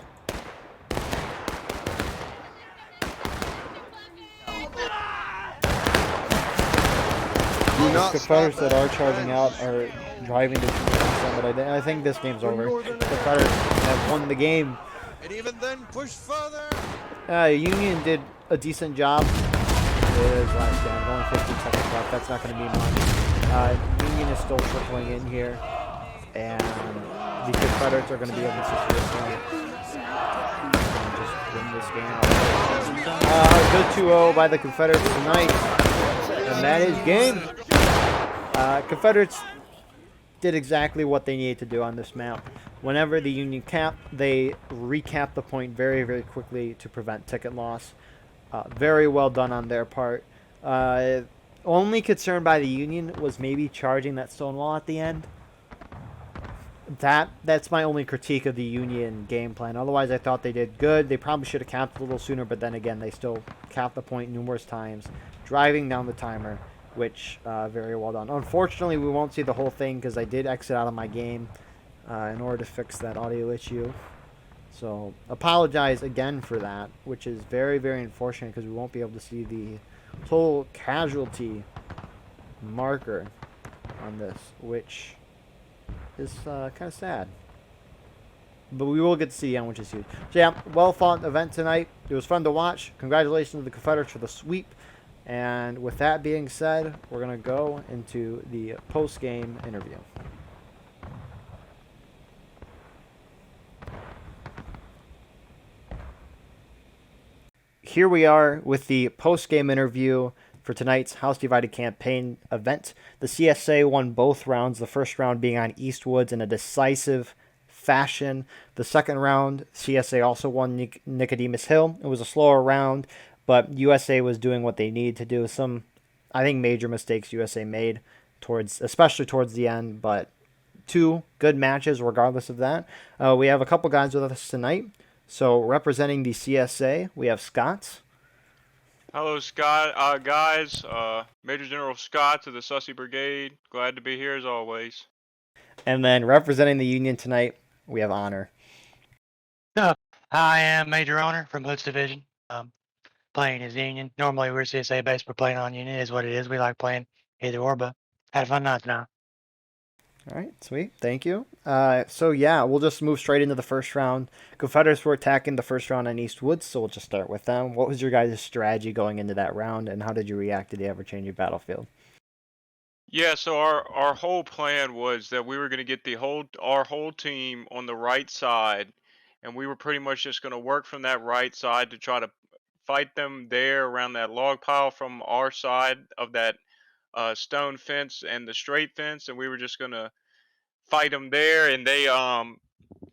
The Confederates that are charging out are driving to but I think this game's over. The Confederates have won the game. And even then, push further. Union did a decent job. It is last stand. Only 15 seconds left. That's not going to mean much. Union is still trickling in here. And the Confederates are going to be able to secure this one. And just win this game. Good 2-0 by the Confederates tonight. And that is game. Confederates did exactly what they needed to do on this map. Whenever the Union capped, they recapped the point very, very quickly to prevent ticket loss. Very well done on their part. Only concern by the Union was maybe charging that stone wall at the end. That's my only critique of the Union game plan. Otherwise, I thought they did good. They probably should have capped a little sooner, but then again, they still capped the point numerous times, driving down the timer, which very well done. Unfortunately, we won't see the whole thing because I did exit out of my game in order to fix that audio issue. So, apologize again for that, which is very, very unfortunate because we won't be able to see the total casualty marker on this, which is kind of sad. But we will get to see the end, which is huge. So yeah, well fought event tonight. It was fun to watch. Congratulations to the Confederates for the sweep. And with that being said, we're going to go into the post-game interview. Here we are with the post-game interview for tonight's House Divided Campaign event. The CSA won both rounds, the first round being on Eastwoods in a decisive fashion. The second round, CSA also won Nicodemus Hill. It was a slower round, but USA was doing what they needed to do. Some, I think, major mistakes USA made, especially towards the end, but two good matches regardless of that. We have a couple guys with us tonight. So representing the CSA, we have Scott. Hello, Scott, guys. Major General Scott of the Sussy Brigade. Glad to be here as always. And then representing the Union tonight, we have Honor. I am Major Honor from Hoods Division. Playing as Union. Normally we're CSA based, but playing on Union is what it is. We like playing either or, but had a fun night tonight. All right, sweet. Thank you. So yeah, we'll just move straight into the first round. Confederates were attacking the first round on East Woods, so we'll just start with them. What was your guys' strategy going into that round, and how did you react to the ever-changing battlefield? Yeah, so our whole plan was that we were going to get our whole team on the right side, and we were pretty much just going to work from that right side to try to fight them there around that log pile from our side of that stone fence and the straight fence, and we were just going to fight them there, and they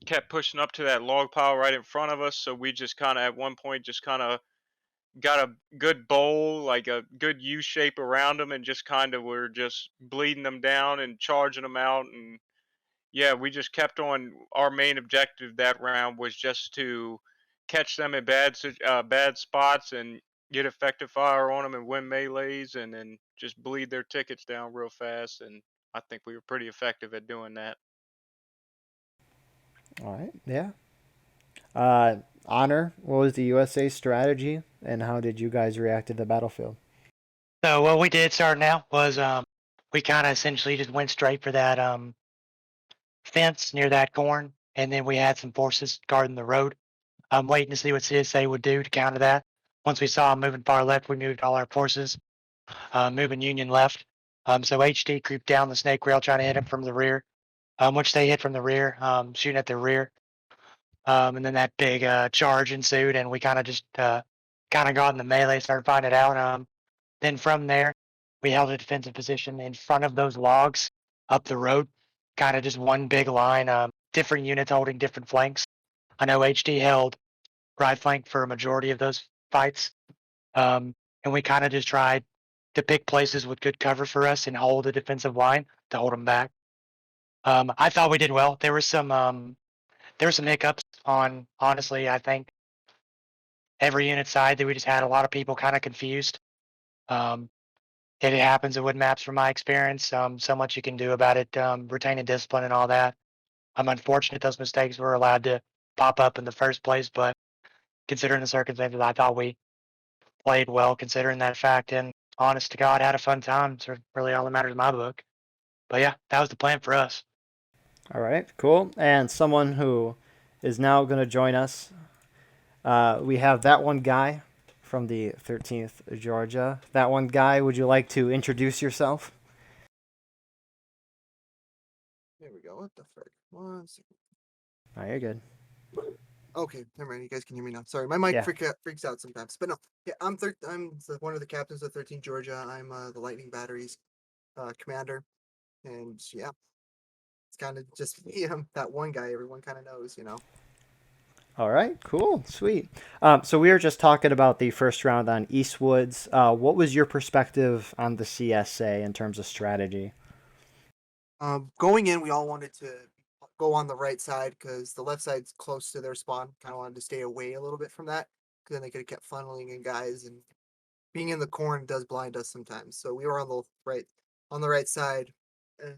kept pushing up to that log pile right in front of us, so we just kind of at one point just kind of got a good bowl, like a good U shape around them, and just kind of were just bleeding them down and charging them out. And yeah, we just kept on. Our main objective that round was just to catch them in bad spots and get effective fire on them and win melees, and then just bleed their tickets down real fast. And I think we were pretty effective at doing that. All right, yeah. Honor, what was the USA strategy, and how did you guys react to the battlefield? So what we did starting out was we kind of essentially just went straight for that fence near that corn, and then we had some forces guarding the road. Waiting to see what CSA would do to counter that. Once we saw them moving far left, we moved all our forces, moving Union left. So HD creeped down the snake rail trying to hit them from the rear, which they hit from the rear, shooting at their rear. And then that big charge ensued, and we kind of just got in the melee, started fighting it out. Then from there, we held a defensive position in front of those logs up the road, kind of just one big line, different units holding different flanks. I know HD held right flank for a majority of those fights, and we kind of just tried to pick places with good cover for us and hold a defensive line to hold them back. I thought we did well. There were some hiccups on, honestly, I think every unit side that we just had a lot of people kind of confused. It happens with maps from my experience. So much you can do about it, retaining discipline and all that. I'm unfortunate those mistakes were allowed to pop up in the first place, but considering the circumstances, I thought we played well considering that fact, and honest to God, had a fun time. It's really all that matters in my book. But yeah, that was the plan for us. All right, cool. And someone who is now going to join us, we have that one guy from the 13th Georgia. That one guy, would you like to introduce yourself? There we go. What the frick? 1 second. All right, you're good. Okay, never mind. You guys can hear me now. Sorry, my mic Yeah. freaks out sometimes. But no, yeah, I'm one of the captains of 13 Georgia. I'm the Lightning Batteries commander, and yeah, it's kind of just me. I'm that one guy everyone kind of knows, you know. All right, cool, sweet. So we were just talking about the first round on Eastwoods. What was your perspective on the CSA in terms of strategy? Going in, we all wanted to go on the right side because the left side's close to their spawn. Kind of wanted to stay away a little bit from that because then they could have kept funneling in guys, and being in the corn does blind us sometimes. So we were on the right side. And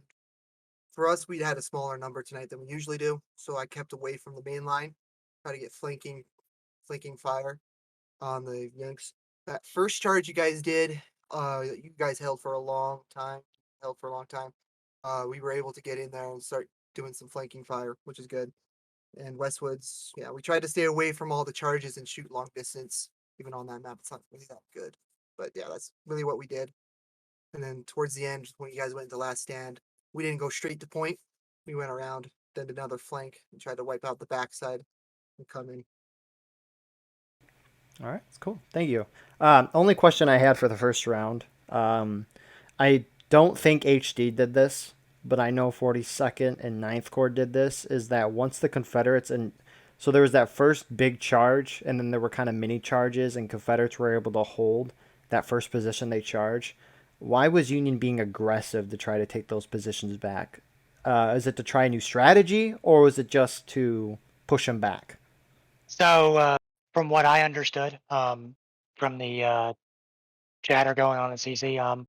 for us, we had a smaller number tonight than we usually do, so I kept away from the main line, try to get flanking fire on the Yanks. That first charge you guys did, you guys held for a long time. We were able to get in there and start doing some flanking fire, which is good. And Westwoods, yeah, we tried to stay away from all the charges and shoot long distance. Even on that map, it's not really that good. But yeah, that's really what we did. And then towards the end, when you guys went into last stand, we didn't go straight to point. We went around, did another flank, and tried to wipe out the backside and come in. All right, that's cool. Thank you. Only question I had for the first round. I don't think HD did this, but I know 42nd and 9th Corps did this, is that once the Confederates, and so there was that first big charge, and then there were kind of mini charges, and Confederates were able to hold that first position they charged. Why was Union being aggressive to try to take those positions back? Is it to try a new strategy, or was it just to push them back? So, from what I understood, from the chatter going on in CC,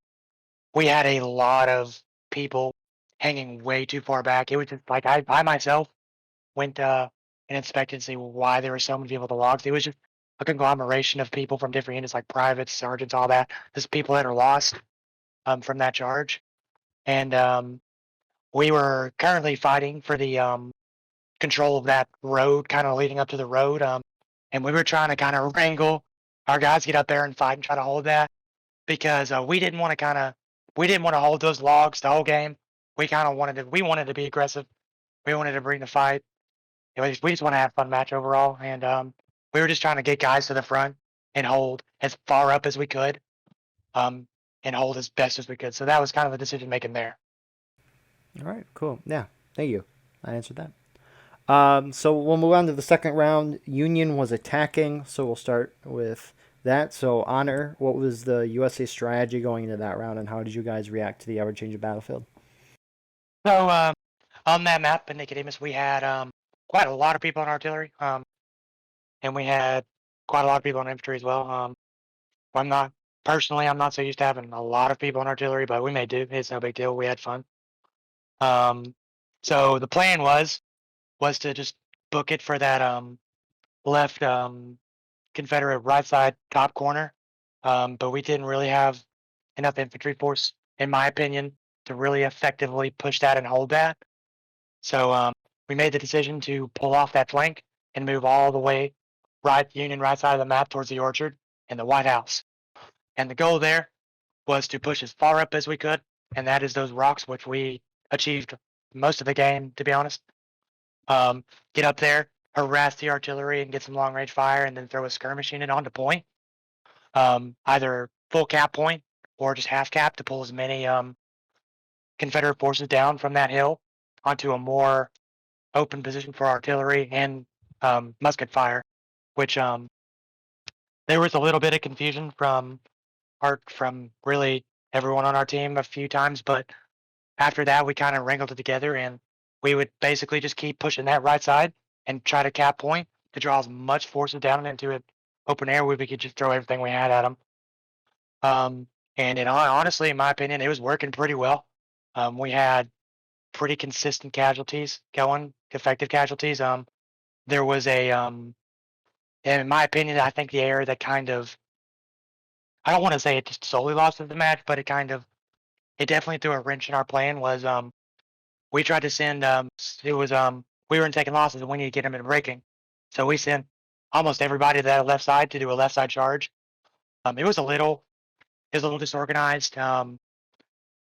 we had a lot of people hanging way too far back. It was just like I myself went and inspected to see why there were so many people at the logs. It was just a conglomeration of people from different units, like privates, sergeants, all that. Just people that are lost from that charge, and we were currently fighting for the control of that road, kind of leading up to the road. And we were trying to kind of wrangle our guys get up there and fight and try to hold that because we didn't want to hold those logs the whole game. We kind of wanted to be aggressive. We wanted to bring the fight. We just want to have a fun match overall. And we were just trying to get guys to the front and hold as far up as we could, and hold as best as we could. So that was kind of the decision making there. All right, cool. Yeah, thank you. I answered that. So we'll move on to the second round. Union was attacking, so we'll start with that. So, Honor, what was the USA strategy going into that round, and how did you guys react to the ever-changing battlefield? So, on that map in Nicodemus, we had quite a lot of people in artillery, and we had quite a lot of people in infantry as well. I'm not so used to having a lot of people in artillery, but we made do. It's no big deal. We had fun. So the plan was to just book it for that left Confederate right side top corner, but we didn't really have enough infantry force, in my opinion, to really effectively push that and hold that. So we made the decision to pull off that flank and move all the way Union right side of the map towards the orchard and the White House. And the goal there was to push as far up as we could, and that is those rocks, which we achieved most of the game, to be honest. Get up there, harass the artillery, and get some long range fire, and then throw a skirmish unit onto point. Either full cap point or just half cap to pull as many Confederate forces down from that hill onto a more open position for artillery and musket fire, which there was a little bit of confusion from really everyone on our team a few times, but after that we kind of wrangled it together, and we would basically just keep pushing that right side and try to cap point to draw as much forces down into an open air where we could just throw everything we had at them. And honestly, in my opinion, it was working pretty well. We had pretty consistent casualties going, effective casualties. There was and in my opinion, I think the area that kind of, I don't want to say it just solely lost the match, but it definitely threw a wrench in our plan was we tried to send we were taking losses and we need to get them in breaking, so we sent almost everybody to that left side to do a left side charge. It was a little disorganized, and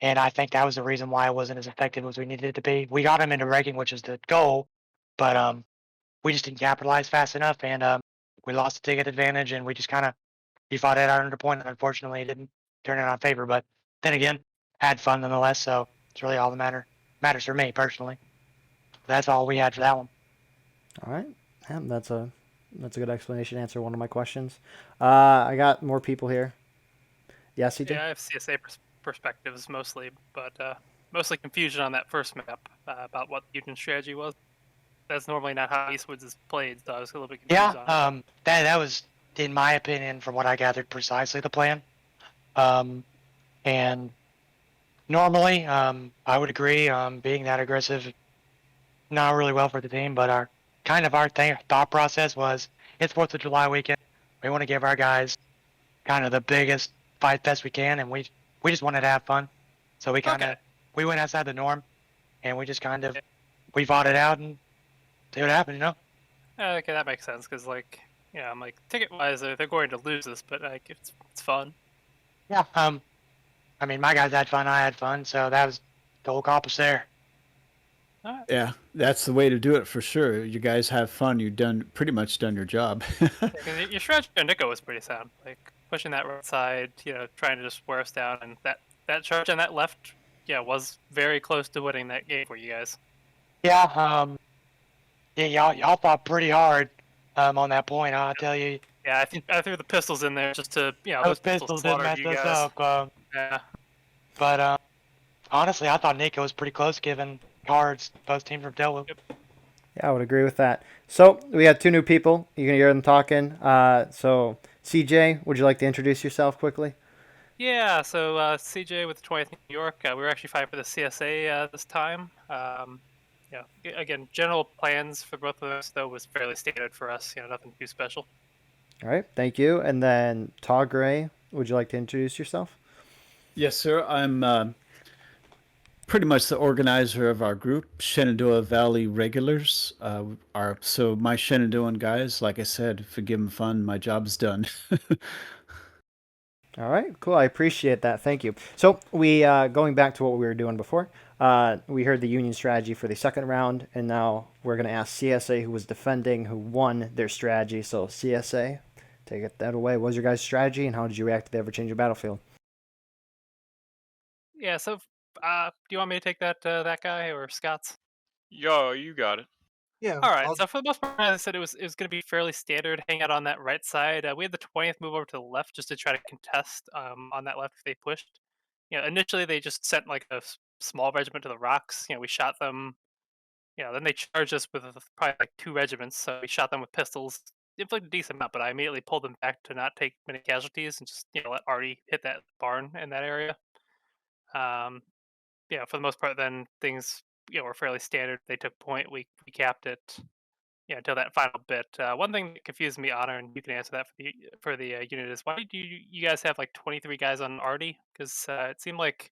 I think that was the reason why it wasn't as effective as we needed it to be. We got them into breaking, which is the goal, but we just didn't capitalize fast enough, and we lost the ticket advantage, and we just kind of fought it out under point, and unfortunately it didn't turn in our favor. But then again, had fun nonetheless, so it's really all that matters for me personally. That's all we had for that one. All right. Yeah, that's a good explanation. Answer one of my questions. I got more people here. Yes, CJ? Yeah, I have CSA perspectives mostly, but mostly confusion on that first map about what the Union strategy was. That's normally not how Eastwoods is played, so I was a little bit confused on it. That was, in my opinion, from what I gathered, precisely the plan. And normally, I would agree, being that aggressive, not really well for the team, but our thought process was, it's 4th of July weekend. We want to give our guys kind of the biggest fight fest we can, and we just wanted to have fun. So we went outside the norm, and we just we fought it out and see what happened, you know? Okay, that makes sense, because, I'm like, ticket-wise, they're going to lose this, but, it's fun. Yeah, I mean, my guys had fun, I had fun, so that was the whole compass there. Right. Yeah, that's the way to do it for sure. You guys have fun. You've pretty much done your job. Because your strategy on Nico was pretty sound, like pushing that right side, trying to just wear us down, and that charge on that left, was very close to winning that game for you guys. Yeah, y'all fought pretty hard on that point, I'll tell you. Yeah, I threw the pistols in there just to, those pistols did mess us up. Yeah. But honestly, I thought Nico was pretty close given cards both teams were dealt with. Yep. Yeah, I would agree with that. So we got two new people. You can hear them talking. So CJ, would you like to introduce yourself quickly? Yeah, so CJ with the 20th New York. We were actually fighting for the CSA this time. Yeah, again, general plans for both of us though was fairly standard for us. Nothing too special. All right, thank you. And then Todd Gray, would you like to introduce yourself? Yes, sir. I'm pretty much the organizer of our group, Shenandoah Valley Regulars. So my Shenandoah guys, like I said, if you give them fun, my job's done. All right, cool. I appreciate that. Thank you. So we going back to what we were doing before. We heard the Union strategy for the second round, and now we're going to ask CSA, who was defending, who won their strategy. So CSA, take it that away. What was your guys' strategy, and how did you react to the ever-changing battlefield? Yeah, so do you want me to take that guy or Scott's? Yo, you got it. Yeah. All right. So for the most part, as I said, it was going to be fairly standard. Hang out on that right side. We had the 20th move over to the left just to try to contest on that left if they pushed. Initially they just sent like a small regiment to the rocks. We shot them. Then they charged us with probably like 2 regiments. So we shot them with pistols. Inflicted a decent amount, but I immediately pulled them back to not take many casualties and just let Artie hit that barn in that area. Um, for the most part, then things were fairly standard. They took point. We capped it. Until that final bit. One thing that confused me, Honor, and you can answer that for the unit is why did you guys have like 23 guys on Artie? Because it seemed like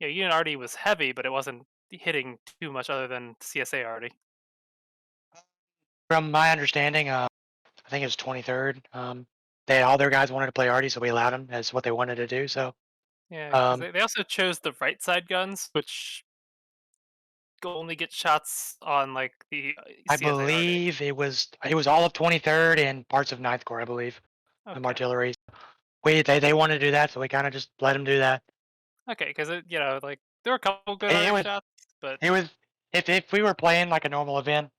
unit Artie was heavy, but it wasn't hitting too much other than CSA Artie. From my understanding, I think it was 23rd. All their guys wanted to play Artie, so we allowed them as what they wanted to do. So Yeah, because they also chose the right side guns, which only get shots on like the I CSA Artie. believe it was all of 23rd and parts of 9th Corps, I believe. Okay. The artillery. They wanted to do that, so we kind of just let them do that. Okay, because like there were a couple good It Artie was shots, but it was if we were playing like a normal event,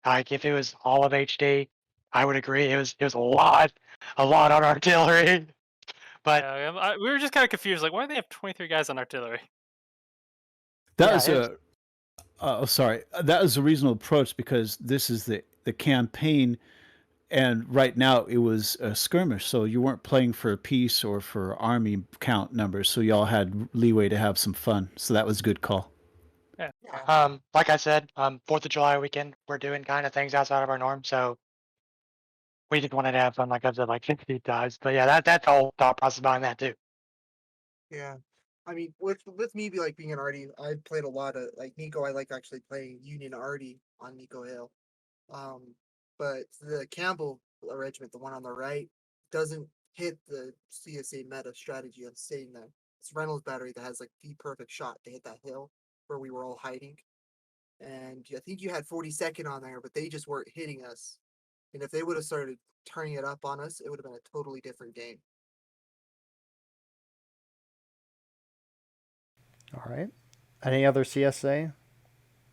like if it was all of HD, I would agree. It was a lot on artillery. But yeah, we were just kind of confused. Like, why do they have 23 guys on artillery? That yeah, was sorry. That was a reasonable approach because this is the campaign, and right now it was a skirmish, so you weren't playing for a peace or for army count numbers, so y'all had leeway to have some fun. So that was a good call. Yeah. Like I said, 4th of July weekend, we're doing kind of things outside of our norm, so we just wanted to have fun, like I've said, like 50 times. But yeah, that's the whole thought process behind that too. Yeah. I mean, with me being an Artie, I played a lot of like Nico. I like actually playing Union Artie on Nico Hill. But the Campbell regiment, the one on the right, doesn't hit the CSA meta strategy of saying that it's Reynolds battery that has like the perfect shot to hit that hill where we were all hiding. And I think you had 42nd on there, but they just weren't hitting us. And if they would have started turning it up on us, it would have been a totally different game. All right. Any other CSA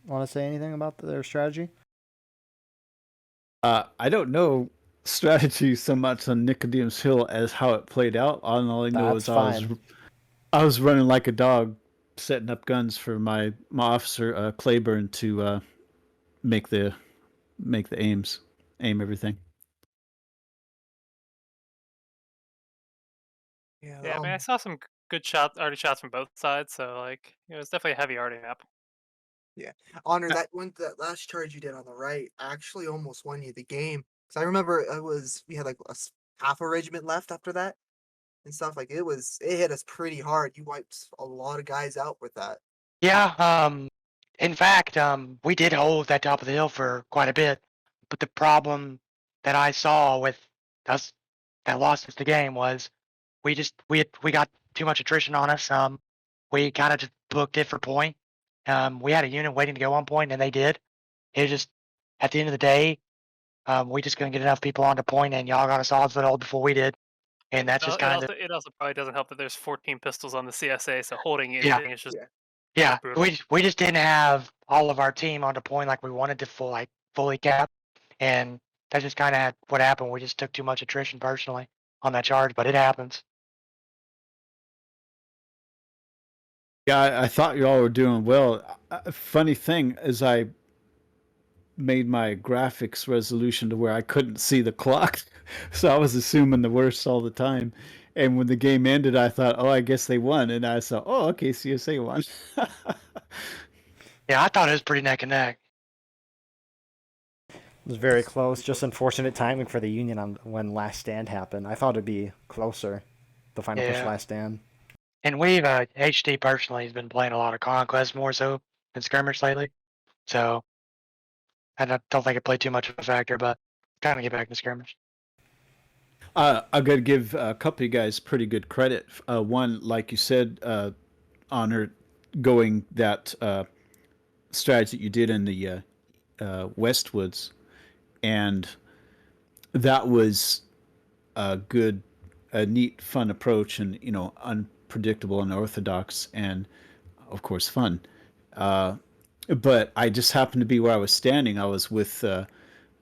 want to say anything about their strategy? I don't know strategy so much on Nicodemus Hill as how it played out. All I know That's is fine. I was running like a dog, setting up guns for my officer Claiborne to make the aim everything. Yeah. Yeah, I mean, I saw some good shots, Artie shots from both sides, so like it was definitely a heavy Artie map. Yeah, Honor, that last charge you did on the right actually almost won you the game. Cause I remember we had like half a regiment left after that and stuff. Like it hit us pretty hard. You wiped a lot of guys out with that. Yeah, in fact, we did hold that top of the hill for quite a bit, but the problem that I saw with us that lost us the game was we got too much attrition on us. We kind of just booked it for point. We had a unit waiting to go on point, and they did. It was just at the end of the day, we just couldn't get enough people onto point, and y'all got a solid foothold before we did, and that's just kind of It also probably doesn't help that there's 14 pistols on the CSA, so holding yeah. anything is just Yeah, brutal. we just didn't have all of our team onto point like we wanted to fully cap, and that's just kind of what happened. We just took too much attrition personally on that charge, but it happens. Yeah, I thought you all were doing well. Funny thing is, I made my graphics resolution to where I couldn't see the clock. So I was assuming the worst all the time. And when the game ended, I thought, oh, I guess they won. And I saw, oh, okay, CSA won. Yeah, I thought it was pretty neck and neck. It was very close. Just unfortunate timing for the Union on when Last Stand happened. I thought it'd be closer. The final push Yeah. Last Stand. And we've, HT personally has been playing a lot of Conquest more so than Skirmish lately. So I don't think it played too much of a factor, but kind of get back to Skirmish. I got to give a couple of you guys pretty good credit. One, like you said, Honor, going that strategy that you did in the Westwoods, and that was a neat, fun approach, and unpredictable, unorthodox, and of course fun. But I just happened to be where I was standing. I was with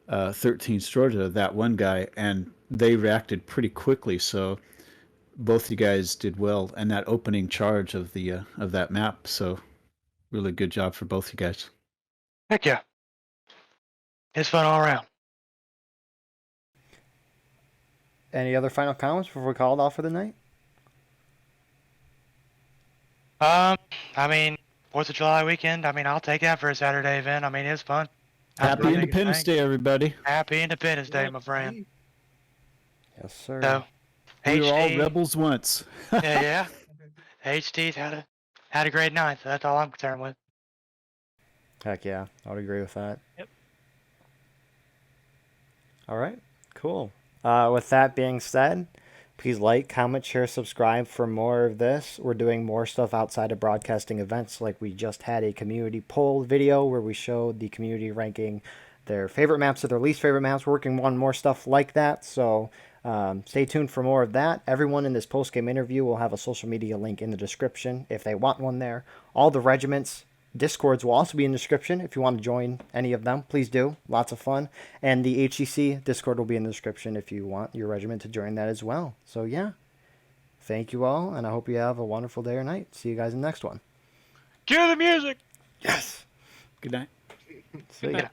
13 Georgia, that one guy, and they reacted pretty quickly. So both you guys did well, and that opening charge of the of that map. So really good job for both you guys. Heck yeah. It's fun all around. Any other final comments before we call it off for the night? I mean, 4th of July weekend, I mean, I'll take that for a Saturday event. I mean, it's fun. Happy Independence Day, everybody. Happy Independence Day, my friend. Yes, sir. So, We were all HT rebels once. yeah. HT's had a great night, so that's all I'm concerned with. Heck yeah, I would agree with that. Yep. All right, cool. With that being said, please like, comment, share, subscribe for more of this. We're doing more stuff outside of broadcasting events. Like we just had a community poll video where we showed the community ranking their favorite maps or their least favorite maps. We're working on more stuff like that. So stay tuned for more of that. Everyone in this post-game interview will have a social media link in the description if they want one there. All the regiments Discords will also be in the description. If you want to join any of them, please do. Lots of fun. And the HEC Discord will be in the description if you want your regiment to join that as well. So yeah, thank you all, and I hope you have a wonderful day or night. See you guys in the next one. Cue the music. Yes. Good night. See ya.